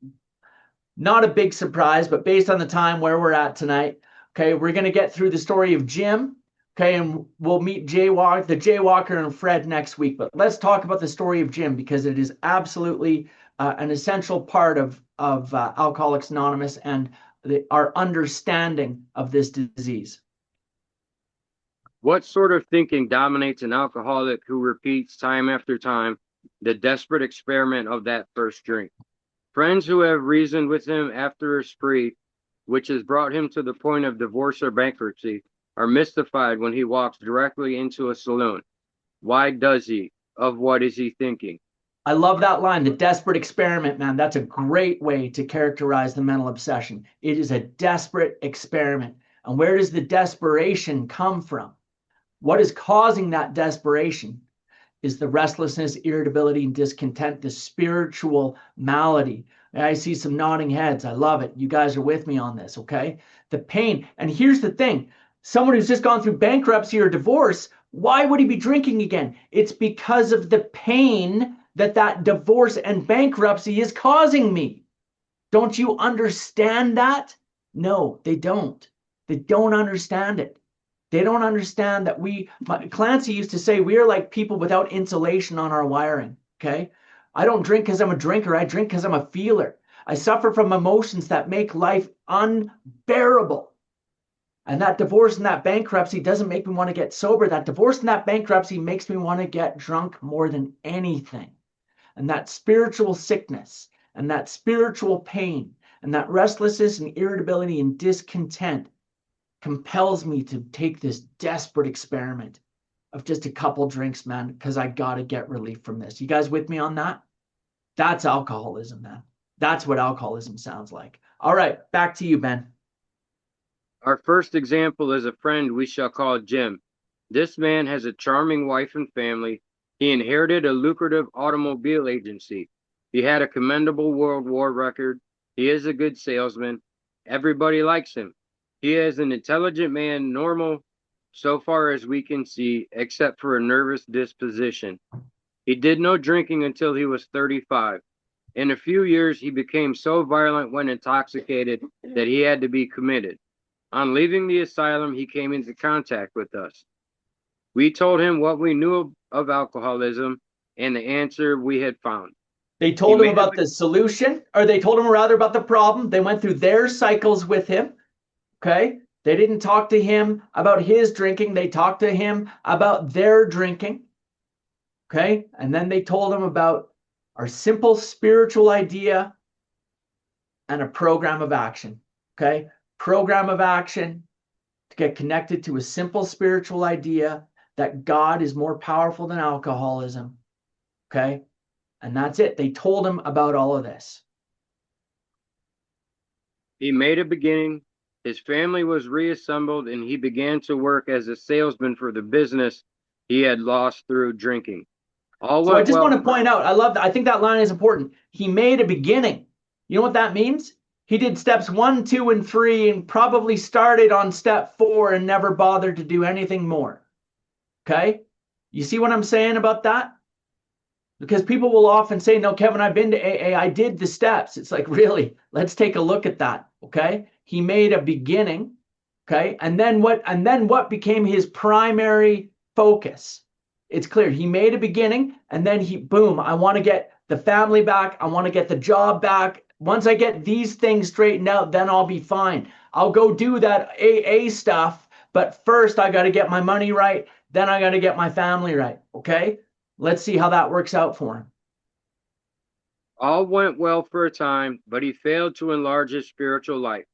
A: not a big surprise, but based on the time where we're at tonight, okay, we're going to get through the story of Jim, okay, and we'll meet the Jaywalker and Fred next week. But let's talk about the story of Jim, because it is absolutely an essential part of Alcoholics Anonymous and our understanding of this disease.
B: What sort of thinking dominates an alcoholic who repeats time after time the desperate experiment of that first drink? Friends who have reasoned with him after a spree, which has brought him to the point of divorce or bankruptcy, are mystified when he walks directly into a saloon. Why does he? Of what is he thinking?
A: I love that line, the desperate experiment, man. That's a great way to characterize the mental obsession. It is a desperate experiment. And where does the desperation come from? What is causing that desperation is the restlessness, irritability, and discontent, the spiritual malady. I see some nodding heads. I love it. You guys are with me on this, okay? The pain. And here's the thing. Someone who's just gone through bankruptcy or divorce, why would he be drinking again? It's because of the pain that divorce and bankruptcy is causing me. Don't you understand that? No, they don't. They don't understand it. They don't understand that Clancy used to say, we are like people without insulation on our wiring, okay? I don't drink because I'm a drinker. I drink because I'm a feeler. I suffer from emotions that make life unbearable. And that divorce and that bankruptcy doesn't make me want to get sober. That divorce and that bankruptcy makes me want to get drunk more than anything. And that spiritual sickness and that spiritual pain and that restlessness and irritability and discontent compels me to take this desperate experiment of just a couple drinks, man, because I got to get relief from this. You guys with me on that? That's alcoholism, man. That's what alcoholism sounds like. All right, back to you, Ben.
B: Our first example is a friend we shall call Jim. This man has a charming wife and family. He inherited a lucrative automobile agency. He had a commendable World War record. He is a good salesman. Everybody likes him. He is an intelligent man, normal so far as we can see, except for a nervous disposition. He did no drinking until he was 35. In a few years, he became so violent when intoxicated that he had to be committed. On leaving the asylum, he came into contact with us. We told him what we knew of alcoholism and the answer we had found.
A: They told him about the solution, or they told him rather about the problem. They went through their cycles with him. Okay. They didn't talk to him about his drinking. They talked to him about their drinking. Okay. And then they told him about our simple spiritual idea and a program of action. Okay. Program of action to get connected to a simple spiritual idea that God is more powerful than alcoholism. Okay. And that's it. They told him about all of this.
B: He made a beginning. His family was reassembled, and he began to work as a salesman for the business he had lost through drinking.
A: So I just want to point out, I think that line is important. He made a beginning. You know what that means? He did steps 1, 2, and 3 and probably started on step 4 and never bothered to do anything more. Okay? You see what I'm saying about that? Because people will often say, no, Kevin, I've been to AA. I did the steps. It's like, really? Let's take a look at that. Okay? He made a beginning. Okay? And then what became his primary focus? It's clear. He made a beginning, and then boom, I want to get the family back. I want to get the job back. Once I get these things straightened out, then I'll be fine. I'll go do that AA stuff, but first I got to get my money right. Then I got to get my family right. Okay? Let's see how that works out for him.
B: All went well for a time, but he failed to enlarge his spiritual life.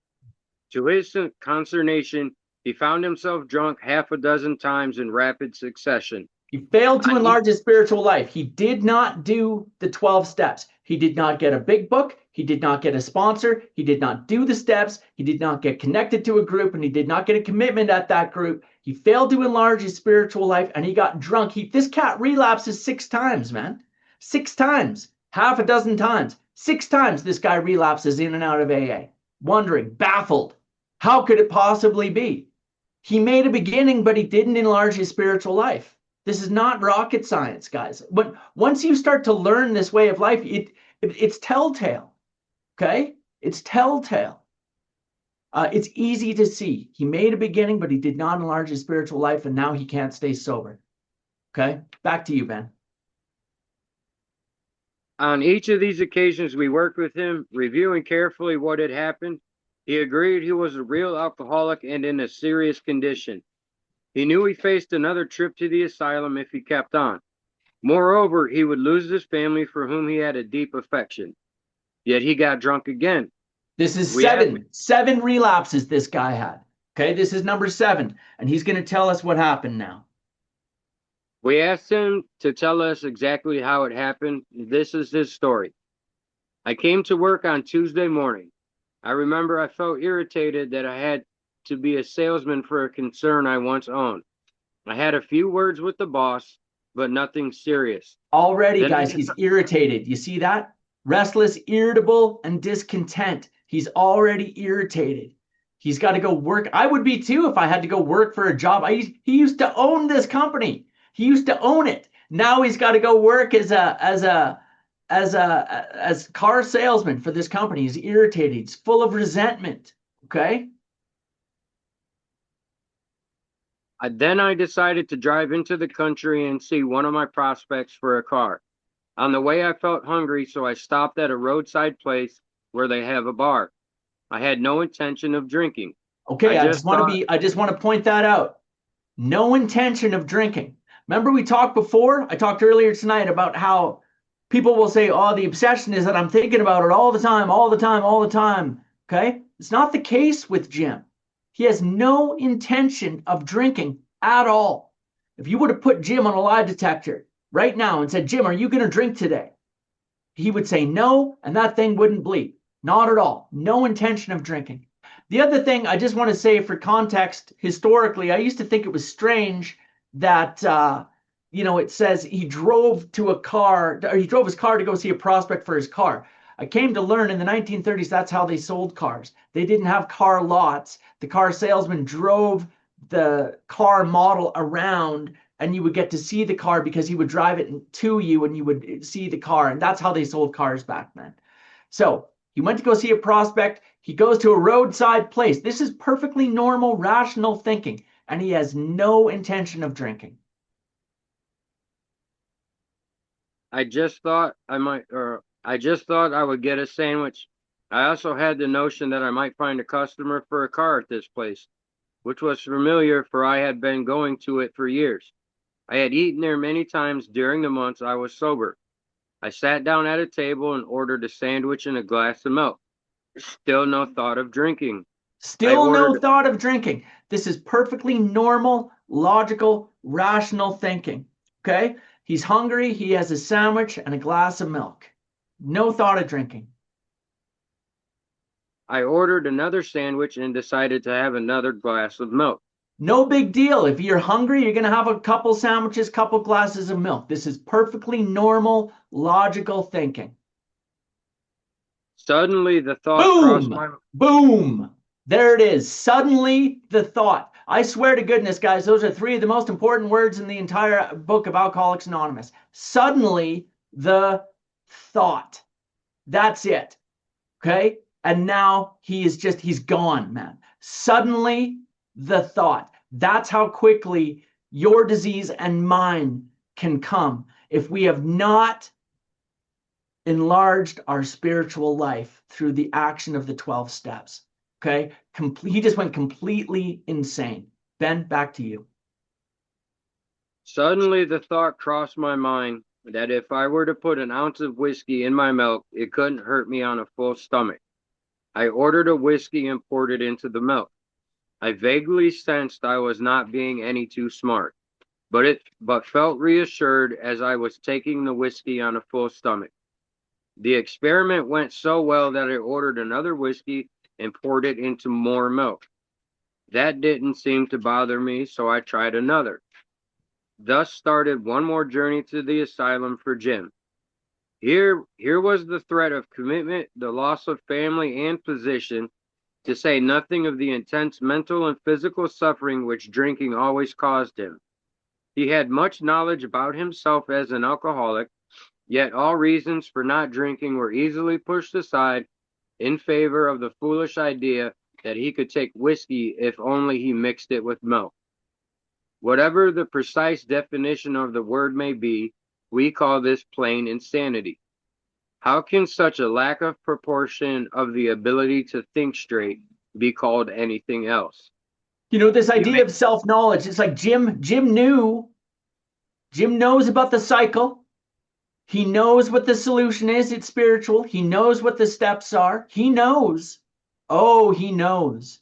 B: To his consternation, he found himself drunk half a dozen times in rapid succession.
A: He failed to enlarge his spiritual life. He did not do the 12 steps. He did not get a big book. He did not get a sponsor. He did not do the steps. He did not get connected to a group, and he did not get a commitment at that group. He failed to enlarge his spiritual life, and he got drunk. This cat relapses 6 times, man. 6 times. Half a dozen times. 6 times this guy relapses in and out of AA. Wondering, baffled. How could it possibly be? He made a beginning, but he didn't enlarge his spiritual life. This is not rocket science, guys. But once you start to learn this way of life, it's telltale. Okay? It's telltale. It's easy to see. He made a beginning, but he did not enlarge his spiritual life, and now he can't stay sober. Okay? Back to you, Ben.
B: On each of these occasions, we worked with him, reviewing carefully what had happened. He agreed he was a real alcoholic and in a serious condition. He knew he faced another trip to the asylum if he kept on. Moreover, he would lose his family for whom he had a deep affection. Yet he got drunk again.
A: This is seven relapses this guy had. Okay, this is number 7, and he's going to tell us what happened now.
B: We asked him to tell us exactly how it happened. This is his story. I came to work on Tuesday morning. I remember I felt irritated that I had to be a salesman for a concern I once owned. I had a few words with the boss, but nothing serious.
A: Already, guys, he's irritated. You see that? Restless, irritable, and discontent. He's already irritated. He's got to go work. I would be too if I had to go work for a job. He used to own this company. He used to own it. Now he's got to go work as car salesman for this company. He's irritated. He's full of resentment. Okay.
B: Then I decided to drive into the country and see one of my prospects for a car. On the way, I felt hungry, so I stopped at a roadside place where they have a bar. I had no intention of drinking.
A: Okay, I just want to point that out. No intention of drinking. Remember we talked before? I talked earlier tonight about how people will say, oh, the obsession is that I'm thinking about it all the time, all the time, all the time. Okay? It's not the case with Jim. He has no intention of drinking at all. If you would have put Jim on a lie detector right now and said, Jim, are you going to drink today? He would say no, and that thing wouldn't bleep. Not at all. No intention of drinking. The other thing I just want to say for context, historically, I used to think it was strange that, it says he drove his car to go see a prospect for his car. I came to learn in the 1930s, that's how they sold cars. They didn't have car lots. The car salesman drove the car model around, and you would get to see the car because he would drive it to you and you would see the car. And that's how they sold cars back then. So he went to go see a prospect. He goes to a roadside place. This is perfectly normal, rational thinking. And he has no intention of drinking.
B: I just thought I would get a sandwich. I also had the notion that I might find a customer for a car at this place, which was familiar, for I had been going to it for years. I had eaten there many times during the months I was sober. I sat down at a table and ordered a sandwich and a glass of milk. Still no thought of drinking.
A: No thought of drinking. This is perfectly normal, logical, rational thinking. Okay? He's hungry. He has a sandwich and a glass of milk. No thought of drinking.
B: I ordered another sandwich and decided to have another glass of milk.
A: No big deal. If you're hungry, you're going to have a couple sandwiches, couple glasses of milk. This is perfectly normal, logical thinking.
B: Suddenly, the thought crossed my mind.
A: Boom! There it is. Suddenly, the thought. I swear to goodness, guys, those are 3 of the most important words in the entire book of Alcoholics Anonymous. Suddenly, the thought. That's it. Okay? And now he's gone, man. Suddenly, the thought. That's how quickly your disease and mine can come if we have not enlarged our spiritual life through the action of the 12 steps. Okay? He just went completely insane. Ben, back to you.
B: Suddenly the thought crossed my mind that if I were to put an ounce of whiskey in my milk, it couldn't hurt me on a full stomach. I ordered a whiskey and poured it into the milk. I vaguely sensed I was not being any too smart, but felt reassured as I was taking the whiskey on a full stomach. The experiment went so well that I ordered another whiskey and poured it into more milk. That didn't seem to bother me, so I tried another. Thus started one more journey to the asylum for Jim. Here was the threat of commitment, the loss of family and position, to say nothing of the intense mental and physical suffering which drinking always caused him. He had much knowledge about himself as an alcoholic, yet all reasons for not drinking were easily pushed aside in favor of the foolish idea that he could take whiskey if only he mixed it with milk. Whatever the precise definition of the word may be, we call this plain insanity. How can such a lack of proportion of the ability to think straight be called anything else?
A: This
B: You
A: idea
B: may,
A: of self-knowledge, it's like Jim knows about the cycle. He knows what the solution is. It's spiritual. He knows what the steps are. He knows. Oh, he knows.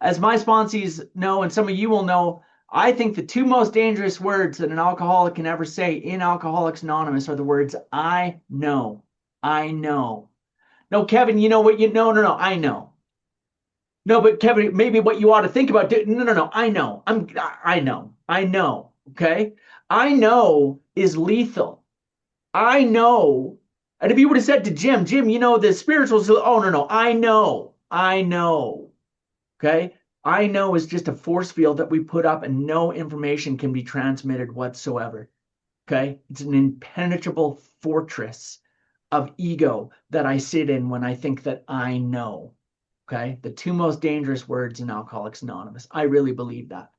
A: As my sponsees know, and some of you will know, I think the two most dangerous words that an alcoholic can ever say in Alcoholics Anonymous are the words, I know. I know. No, Kevin, you know what you know? No, I know. No, but Kevin, maybe what you ought to think about. No. I know. I know. I know. Okay. I know is lethal. I know. And if you would have said to Jim, the spirituals, oh, no. I know. I know. Okay. I know is just a force field that we put up and no information can be transmitted whatsoever. Okay. It's an impenetrable fortress of ego that I sit in when I think that I know. Okay. The two most dangerous words in Alcoholics Anonymous. I really believe that.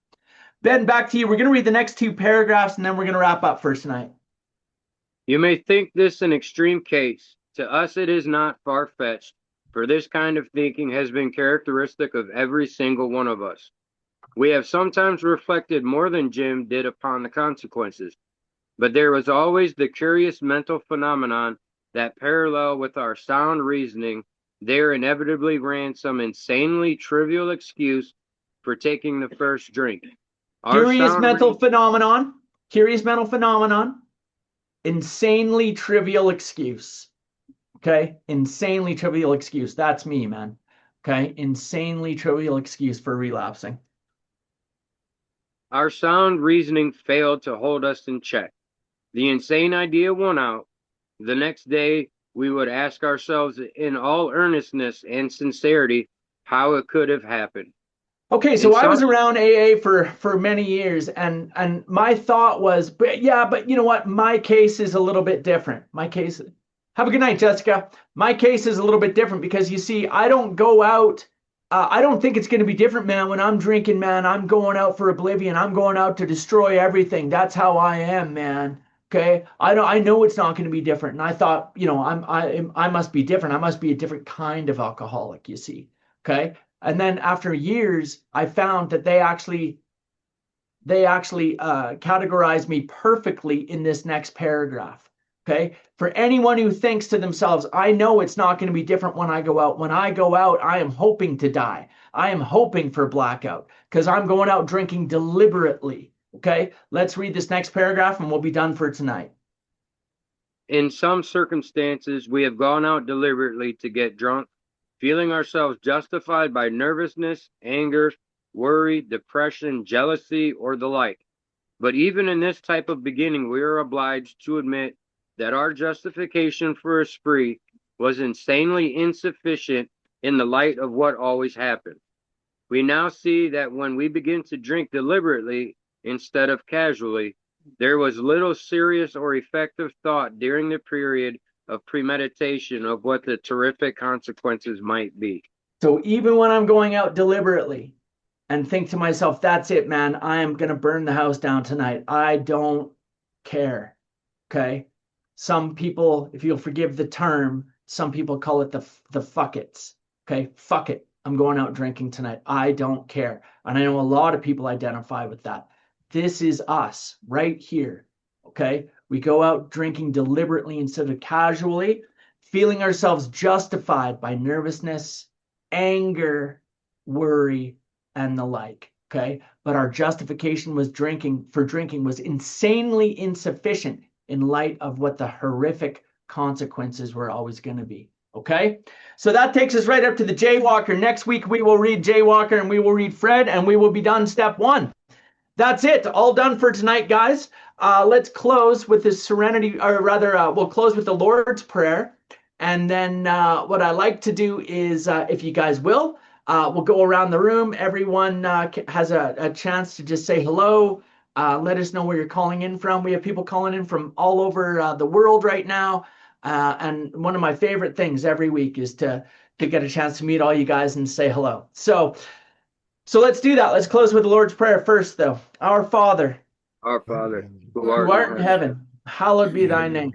A: Ben, back to you. We're going to read the next two paragraphs and then we're going to wrap up for tonight.
B: you may think this an extreme case. To us, it is not far-fetched, for this kind of thinking has been characteristic of every single one of us. We have sometimes reflected more than Jim did upon the consequences, but there was always the curious mental phenomenon that parallel with our sound reasoning, there inevitably ran some insanely trivial excuse for taking the first drink. Our
A: Curious
B: sound
A: mental
B: reasoning.
A: phenomenon. Curious mental phenomenon. Insanely trivial excuse. Okay. Insanely trivial excuse. That's me, man. Okay. Insanely trivial excuse for relapsing.
B: Our sound reasoning failed to hold us in check. The insane idea won out. The next day, we would ask ourselves in all earnestness and sincerity how it could have happened.
A: Okay,
B: In
A: so I
B: some
A: was around AA for many years, and my thought was, but yeah, but you know what? My case is a little bit different. My case. Have a good night, Jessica. My case is a little bit different because you see, I don't go out. I don't think it's going to be different, man. When I'm drinking, man, I'm going out for oblivion. I'm going out to destroy everything. That's how I am, man. Okay, I know it's not going to be different, and I thought, I must be different. I must be a different kind of alcoholic. You see, okay. And then after years, I found that they actually categorize me perfectly in this next paragraph. Okay. For anyone who thinks to themselves, I know it's not going to be different when I go out. When I go out, I am hoping to die. I am hoping for blackout because I'm going out drinking deliberately. Okay. Let's read this next paragraph and we'll be done for tonight.
B: In some circumstances, we have gone out deliberately to get drunk, feeling ourselves justified by nervousness, anger, worry, depression, jealousy, or the like. But even in this type of beginning, we are obliged to admit that our justification for a spree was insanely insufficient in the light of what always happened. We now see that when we begin to drink deliberately instead of casually, there was little serious or effective thought during the period of premeditation of what the terrific consequences might be.
A: So even when I'm going out deliberately and think to myself, that's it, man, I am going to burn the house down tonight. I don't care. Okay. Some people, if you'll forgive the term, some people call it the fuck it's. Okay. Fuck it. I'm going out drinking tonight. I don't care. And I know a lot of people identify with that. This is us right here. Okay. We go out drinking deliberately instead of casually, feeling ourselves justified by nervousness, anger, worry, and the like. Okay. But our justification was drinking was insanely insufficient in light of what the horrific consequences were always going to be. Okay, so that takes us right up to the Jaywalker. Next week we will read Jaywalker and we will read Fred, and we will be done step one. That's it. All done for tonight, guys. Let's close with the serenity, or rather, we'll close with the Lord's Prayer. And then what I like to do is, if you guys will, we'll go around the room. Everyone has a chance to just say hello. Let us know where you're calling in from. We have people calling in from all over the world right now. And one of my favorite things every week is to get a chance to meet all you guys and say hello. So let's do that. Let's close with the Lord's Prayer first, though. Our Father,
B: Our Father, who
A: who
B: art in
A: art in
B: heaven,
A: heaven, hallowed be thy name.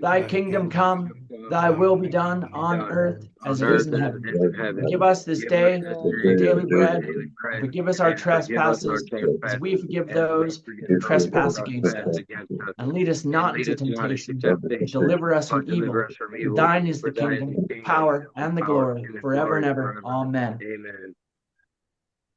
A: Thy
B: thy
A: kingdom come,
B: kingdom
A: thy
B: come,
A: will be
B: thy
A: done
B: will be
A: on
B: done
A: earth as
B: on
A: it is
B: earth
A: in
B: as it
A: heaven.
B: is in heaven.
A: Give us this
B: Give us
A: day
B: this
A: our
B: day
A: daily
B: our
A: bread,
B: daily
A: and
B: bread,
A: forgive us our
B: and forgive us our
A: trespasses as we
B: trespasses,
A: forgive
B: as we
A: those
B: forgive
A: who
B: those who
A: trespass against
B: trespass
A: us.
B: against us.
A: And lead us
B: And
A: not
B: lead
A: into
B: us not into
A: temptation, but
B: temptation,
A: deliver us from
B: but deliver
A: evil.
B: us from
A: For
B: evil.
A: thine is the
B: For thine is
A: kingdom,
B: the
A: the
B: kingdom,
A: power,
B: the
A: and the
B: power,
A: glory,
B: and the
A: forever and
B: glory
A: ever.
B: forever.
A: Amen.
B: Amen.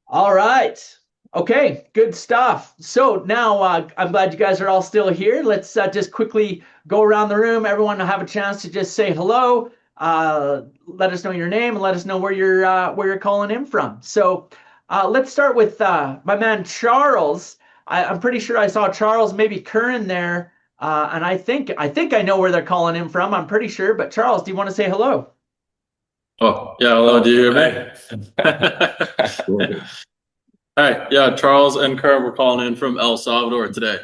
A: All right. Okay, good stuff. So now I'm glad you guys are all still here. Let's just quickly go around the room. Everyone will have a chance to just say hello. Let us know your name and let us know where you're calling in from. So let's start with my man Charles. I'm pretty sure I saw Charles, maybe Curran there, and I think I know where they're calling in from. I'm pretty sure. But Charles, do you want to say hello?
C: Oh, yeah, hello, do you hear me? Hi, yeah, Charles and Kurt were calling in from El Salvador today.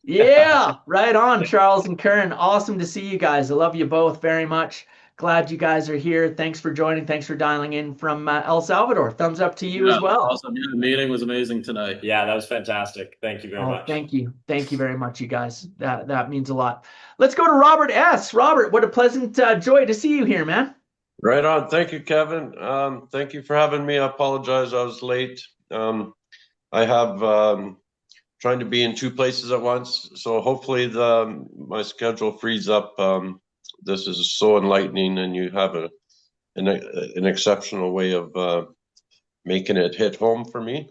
A: Yeah, right on, Charles and Curran. Awesome to see you guys. I love you both very much. Glad you guys are here. Thanks for joining. Thanks for dialing in from El Salvador. Thumbs up to you
C: Yeah,
A: as well.
C: awesome. Yeah, the meeting was amazing tonight.
D: Yeah, that was fantastic. Thank you very
A: Oh,
D: much.
A: thank you. Thank you very much, you guys. That means a lot. Let's go to Robert S. Robert, what a pleasant joy to see you here, man.
E: Right on. Thank you, Kevin. Thank you for having me. I apologize. I was late. I have trying to be in two places at once, so hopefully my schedule frees up. This is so enlightening, and you have an exceptional way of making it hit home for me.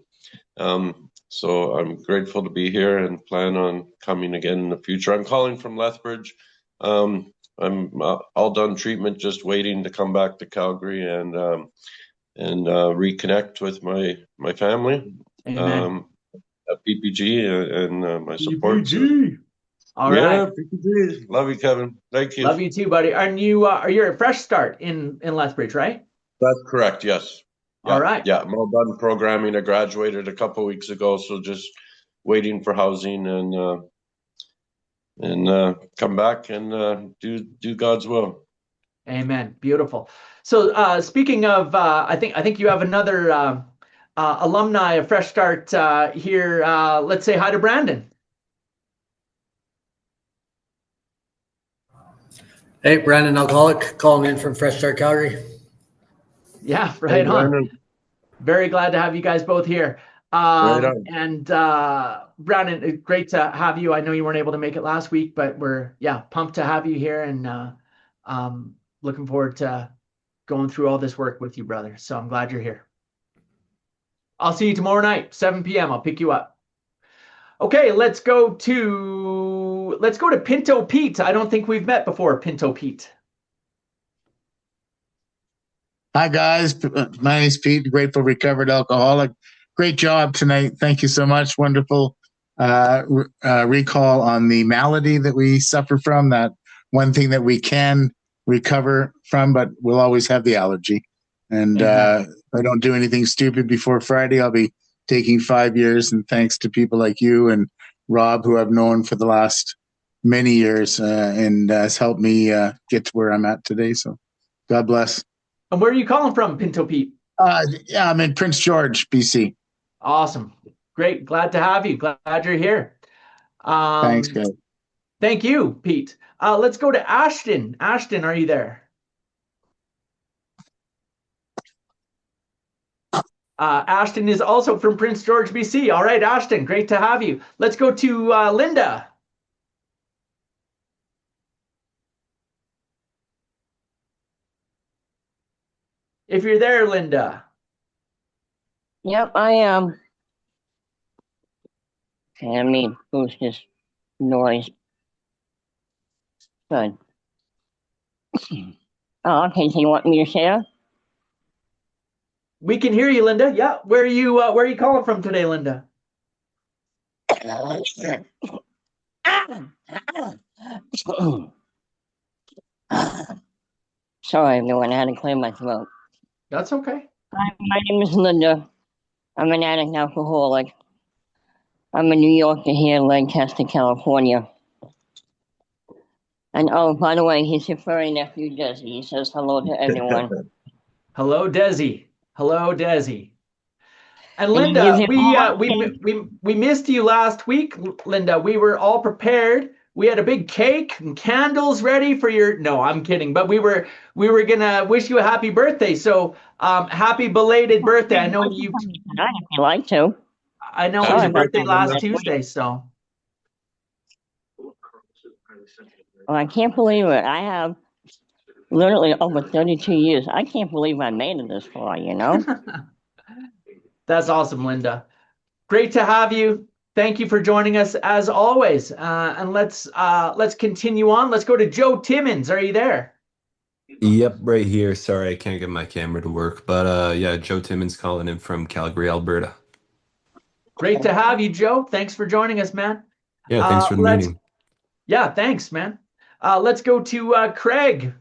E: So I'm grateful to be here and plan on coming again in the future. I'm calling from Lethbridge. I'm all done treatment, just waiting to come back to Calgary and reconnect with my family.
A: Amen.
E: At PPG and my support. So,
A: PPG. All
E: yeah,
A: right.
E: PPG. Love you, Kevin. Thank you.
A: Love you too, buddy. Are you are you a fresh start in Lethbridge, right?
E: That's correct. Yes.
A: All
E: Yeah.
A: right.
E: Yeah. I'm all done programming. I graduated a couple weeks ago, so just waiting for housing and come back and do God's will.
A: Amen. Beautiful. So speaking of, I think you have another alumni of Fresh Start here. Let's say hi to Brandon.
F: Hey, Brandon, alcoholic, calling in from Fresh Start Calgary.
A: Yeah,
E: Hey,
A: right on.
E: Brandon.
A: Very glad to have you guys both here.
E: Right on.
A: And Brandon, great to have you. I know you weren't able to make it last week, but we're pumped to have you here and looking forward to going through all this work with you, brother. So I'm glad you're here. I'll see you tomorrow night, 7 p.m. I'll pick you up. Okay, let's go to Pinto Pete. I don't think we've met before, Pinto Pete.
G: Hi, guys. My name is Pete, grateful recovered alcoholic. Great job tonight. Thank you so much. Wonderful recall on the malady that we suffer from, that one thing that we can recover from, but we'll always have the allergy. And if I don't do anything stupid before Friday, I'll be taking 5 years. And thanks to people like you and Rob, who I've known for the last many years and has helped me get to where I'm at today. So God bless.
A: And where are you calling from, Pinto Pete?
G: Yeah, I'm in Prince George, BC.
A: Awesome. Great. Glad to have you. Glad you're here.
G: Thanks, guys.
A: Thank you, Pete. Let's go to Ashton. Ashton, are you there? Ashton is also from Prince George, BC. All right, Ashton, great to have you. Let's go to Linda. If you're there, Linda.
H: Yep, I am. Okay, I mean, who's this noise? Good. Oh, okay. So you want me to share?
A: We can hear you, Linda. Yeah. Where are you calling from today, Linda?
H: Sorry, everyone. I had to clear my throat.
A: That's okay.
H: Hi, my name is Linda. I'm an addict alcoholic. I'm a New Yorker here in Lancaster, California. And oh, by the way, he's your furry nephew, Desi. He says hello to everyone.
A: Hello, Desi. Hello, Desi. And
H: And he gives
A: Linda,
H: you all
A: we missed you last week, Linda. We were all prepared. We had a big cake and candles ready for your. No, I'm kidding. But we were gonna wish you a happy birthday. So happy belated birthday. I know you.
H: tonight if you like to.
A: I know it was
H: Sorry
A: your
H: about
A: birthday
H: that.
A: last Tuesday. So
H: Oh, I can't believe it. I have literally over 32 years. I can't believe I made it this far, you know?
A: that's awesome, Linda. Great to have you. Thank you for joining us as always. And let's continue on. Let's go to Joe Timmons. Are you there?
I: Yep, right here. Sorry, I can't get my camera to work. But yeah, Joe Timmons calling in from Calgary, Alberta.
A: Great to have you, Joe. Thanks for joining us, man.
I: Yeah, thanks for the
A: Let's
I: meeting.
A: Yeah, thanks, man. Let's go to Craig.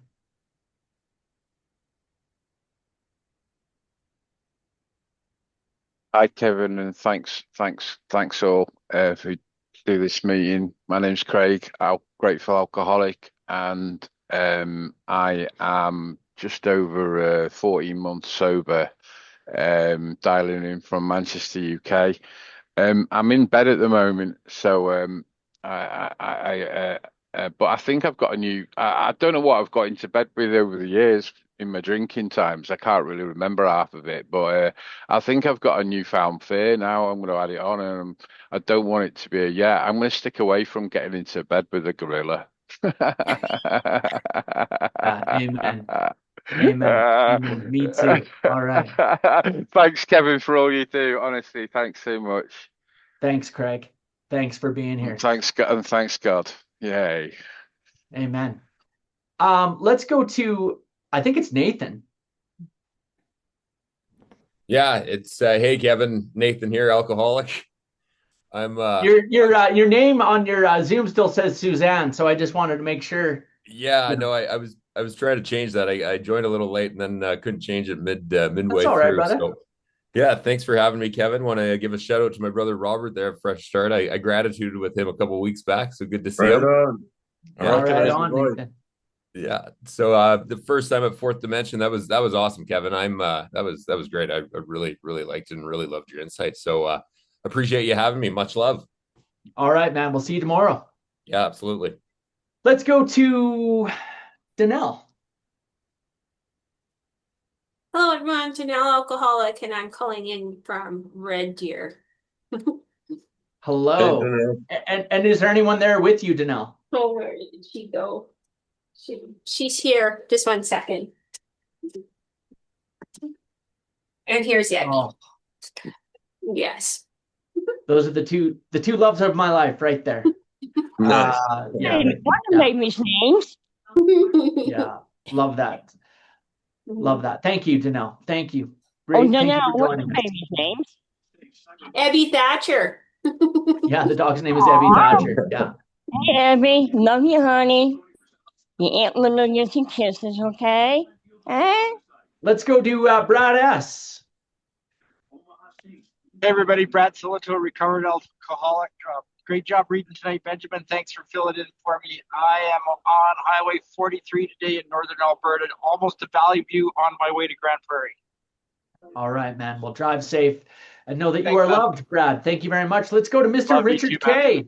J: Hi, Kevin, and thanks all for do this meeting. My name's Craig, grateful alcoholic, and I am just over 14 months sober, dialing in from Manchester, UK. I'm in bed at the moment, so but I think I've got a new. I don't know what I've got into bed with over the years in my drinking times. I can't really remember half of it, but I think I've got a newfound fear now. I'm going to add it on, and I don't want it to be a yeah. I'm going to stick away from getting into bed with a gorilla.
A: Amen. Amen. Amen. Me too. All right.
J: Thanks, Kevin, for all you do. Honestly, thanks so much.
A: Thanks, Craig. Thanks for being here.
J: And thanks God. Yay.
A: Amen. Let's go to, I think it's Nathan.
K: Yeah, it's hey Kevin, Nathan here, alcoholic. I'm
A: Your name on your Zoom still says Suzanne, so I just wanted to make sure.
K: yeah, no, I was trying to change that. I joined a little late and then couldn't change it midway
A: That's all right,
K: through.
A: brother.
K: So yeah, thanks for having me, Kevin. Want to give a shout out to my brother Robert there, Fresh Start. I gratitude with him a couple of weeks back, so good to see him.
E: On.
K: Yeah.
A: All right, on, Nathan.
K: Yeah. So the first time at Fourth Dimension, that was awesome, Kevin. That was great. I really liked it and really loved your insights. So appreciate you having me. Much love.
A: All right, man. We'll see you tomorrow.
K: Yeah, absolutely.
A: Let's go to Danelle.
L: Hello, everyone. Janelle Alcoholic, and I'm calling in from Red Deer.
A: Hello. And is there anyone there with you, Danelle?
L: Oh, where did she go? She's here. Just 1 second. And here's Abby.
A: Oh,
L: Yes.
A: those are the two loves of my life right there.
E: Nice.
A: Yeah,
H: What are babies' names?
A: yeah. Love that. Love that. Thank you, Danelle. Thank you.
H: Oh,
A: Great. Thank you
H: Janelle,
A: for
H: what are
A: joining us.
H: babies' names?
L: Abby Thatcher.
A: Yeah, the dog's name is Abby Thatcher. Yeah.
H: Hey, Abby. Love you, honey. Your Aunt Linda gives you kisses, okay? Eh?
A: Let's go to Brad S.
M: Hey everybody, Brad Silito, recovered alcoholic. Great job reading tonight, Benjamin. Thanks for filling in for me. I am on Highway 43 today in Northern Alberta, almost to Valley View on my way to Grand Prairie.
A: All right, man. Well, drive safe and know that you are loved, Brad. Thank you very much. Let's go to Mr.
M: Love you
A: Richard
M: too,
A: K.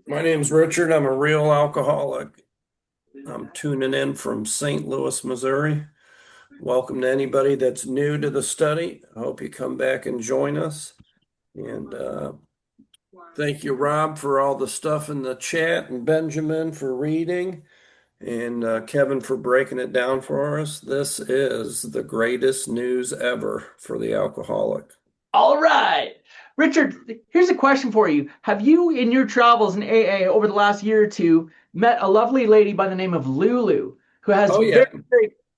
N: My name's Richard. I'm a real alcoholic. I'm tuning in from St. Louis, Missouri. Welcome to anybody that's new to the study. I hope you come back and join us. And thank you, Rob, for all the stuff in the chat, and Benjamin for reading, and Kevin for breaking it down for us. This is the greatest news ever for the alcoholic.
A: All right. Richard, here's a question for you. Have you, in your travels in AA over the last year or two, met a lovely lady by the name of Lulu, who has
N: Oh, yeah.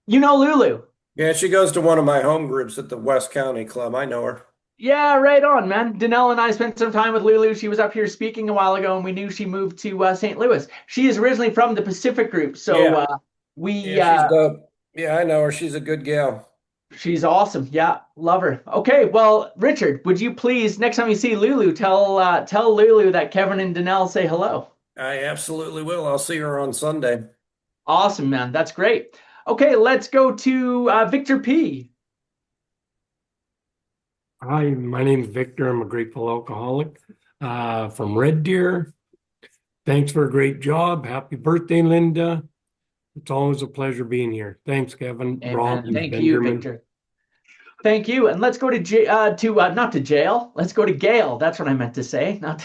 A: you know Lulu?
N: Yeah, she goes to one of my home groups at the West County Club. I know her.
A: Yeah, right on, man. Danelle and I spent some time with Lulu. She was up here speaking a while ago, and we knew she moved to St. Louis. She is originally from the Pacific Group, so
N: Yeah.
A: we
N: Yeah, she's dope. Yeah, I know her. She's a good gal.
A: she's awesome. Yeah, love her. Okay, well, Richard, would you please next time you see Lulu, tell Lulu that Kevin and Danelle say hello.
N: I absolutely will. I'll see her on Sunday.
A: Awesome, man. That's great. Okay, let's go to Victor P.
O: Hi, my name's Victor. I'm a grateful alcoholic from Red Deer. Thanks for a great job. Happy birthday, Linda. It's always a pleasure being here. Thanks, Kevin.
A: Amen.
O: Rob,
A: Thank
O: Benjamin.
A: you, Victor. Thank you. And let's go to not to jail. Let's go to Gail. That's what I meant to say. Not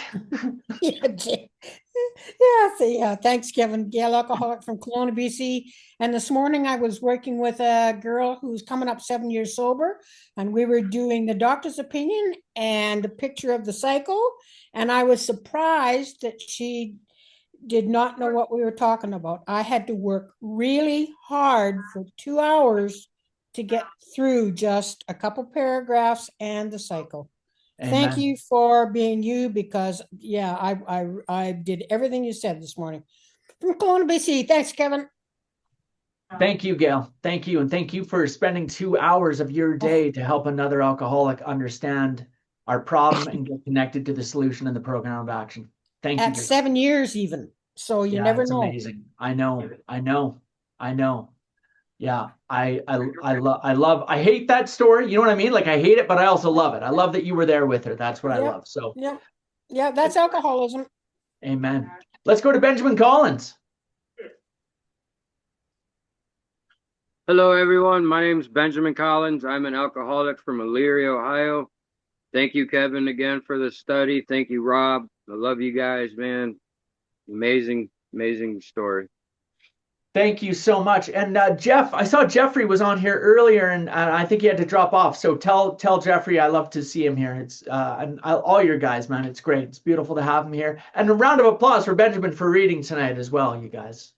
P: Thanks, Kevin. Gail, alcoholic from Kelowna, BC. And this morning I was working with a girl who's coming up 7 years sober, and we were doing the doctor's opinion and a picture of the cycle. And I was surprised that she did not know what we were talking about. I had to work really hard for 2 hours to get through just a couple paragraphs and the cycle. Thank
A: Amen.
P: you for being you, because I did everything you said this morning. From Kelowna, BC. Thanks, Kevin.
A: Thank you, Gail. Thank you. And thank you for spending 2 hours of your day to help another alcoholic understand our problem and get connected to the solution and the program of action. Thank you.
P: At 7 years even. So you never
A: it's
P: know.
A: Amazing. I know. Yeah, I hate that story. You know what I mean? Like, I hate it, but I also love it. I love that you were there with her. That's what I love. So,
P: yeah, that's alcoholism.
A: Amen. Let's go to Benjamin Collins.
B: Hello, everyone. My name's Benjamin Collins. I'm an alcoholic from Elyria, Ohio. Thank you, Kevin, again for the study. Thank you, Rob. I love you guys, man. Amazing, amazing story.
A: Thank you so much. And Jeff, I saw Jeffrey was on here earlier, and I think he had to drop off. So tell Jeffrey I love to see him here. It's and all your guys, man. It's great. It's beautiful to have him here. And a round of applause for Benjamin for reading tonight as well, you guys.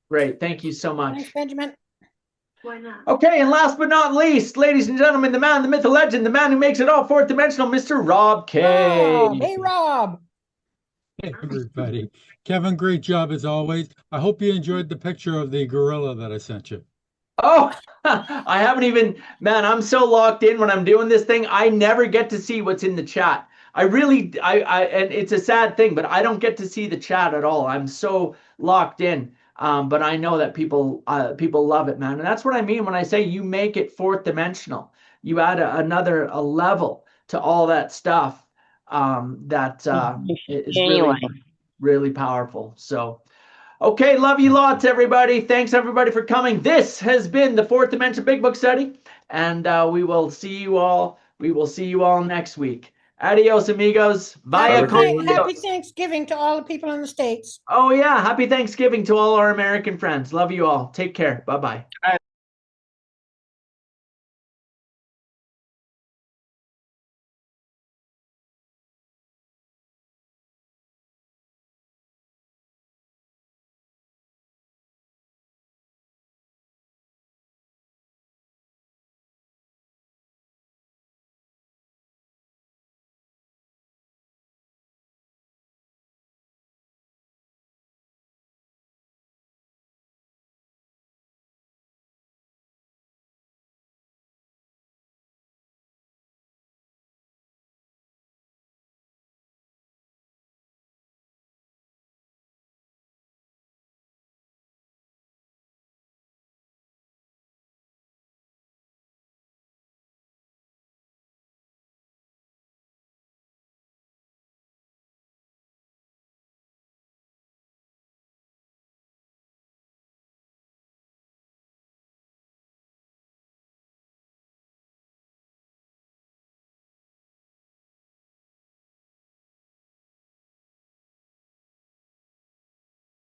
A: Great. Thank you so much.
P: Thanks, Benjamin.
L: Why not?
A: Okay, and last but not least, ladies and gentlemen, the man, the myth, the legend, the man who makes it all fourth dimensional, Mr. Rob K.
P: Rob. Hey, Rob.
Q: Hey, everybody. Kevin, great job as always. I hope you enjoyed the picture of the gorilla that I sent you.
A: Oh, I haven't even, man, I'm so locked in when I'm doing this thing. I never get to see what's in the chat. And it's a sad thing, but I don't get to see the chat at all. I'm so locked in. But I know that people love it, man. And that's what I mean when I say you make it fourth dimensional. You add another level to all that stuff that is really powerful. So, okay, love you lots, everybody. Thanks, everybody, for coming. This has been the Fourth Dimension Big Book Study, and we will see you all. We will see you all next week. Adios, amigos. Bye.
P: Happy Thanksgiving to all the people in the States.
A: Oh, yeah. Happy Thanksgiving to all our American friends. Love you all. Take care. Bye-bye.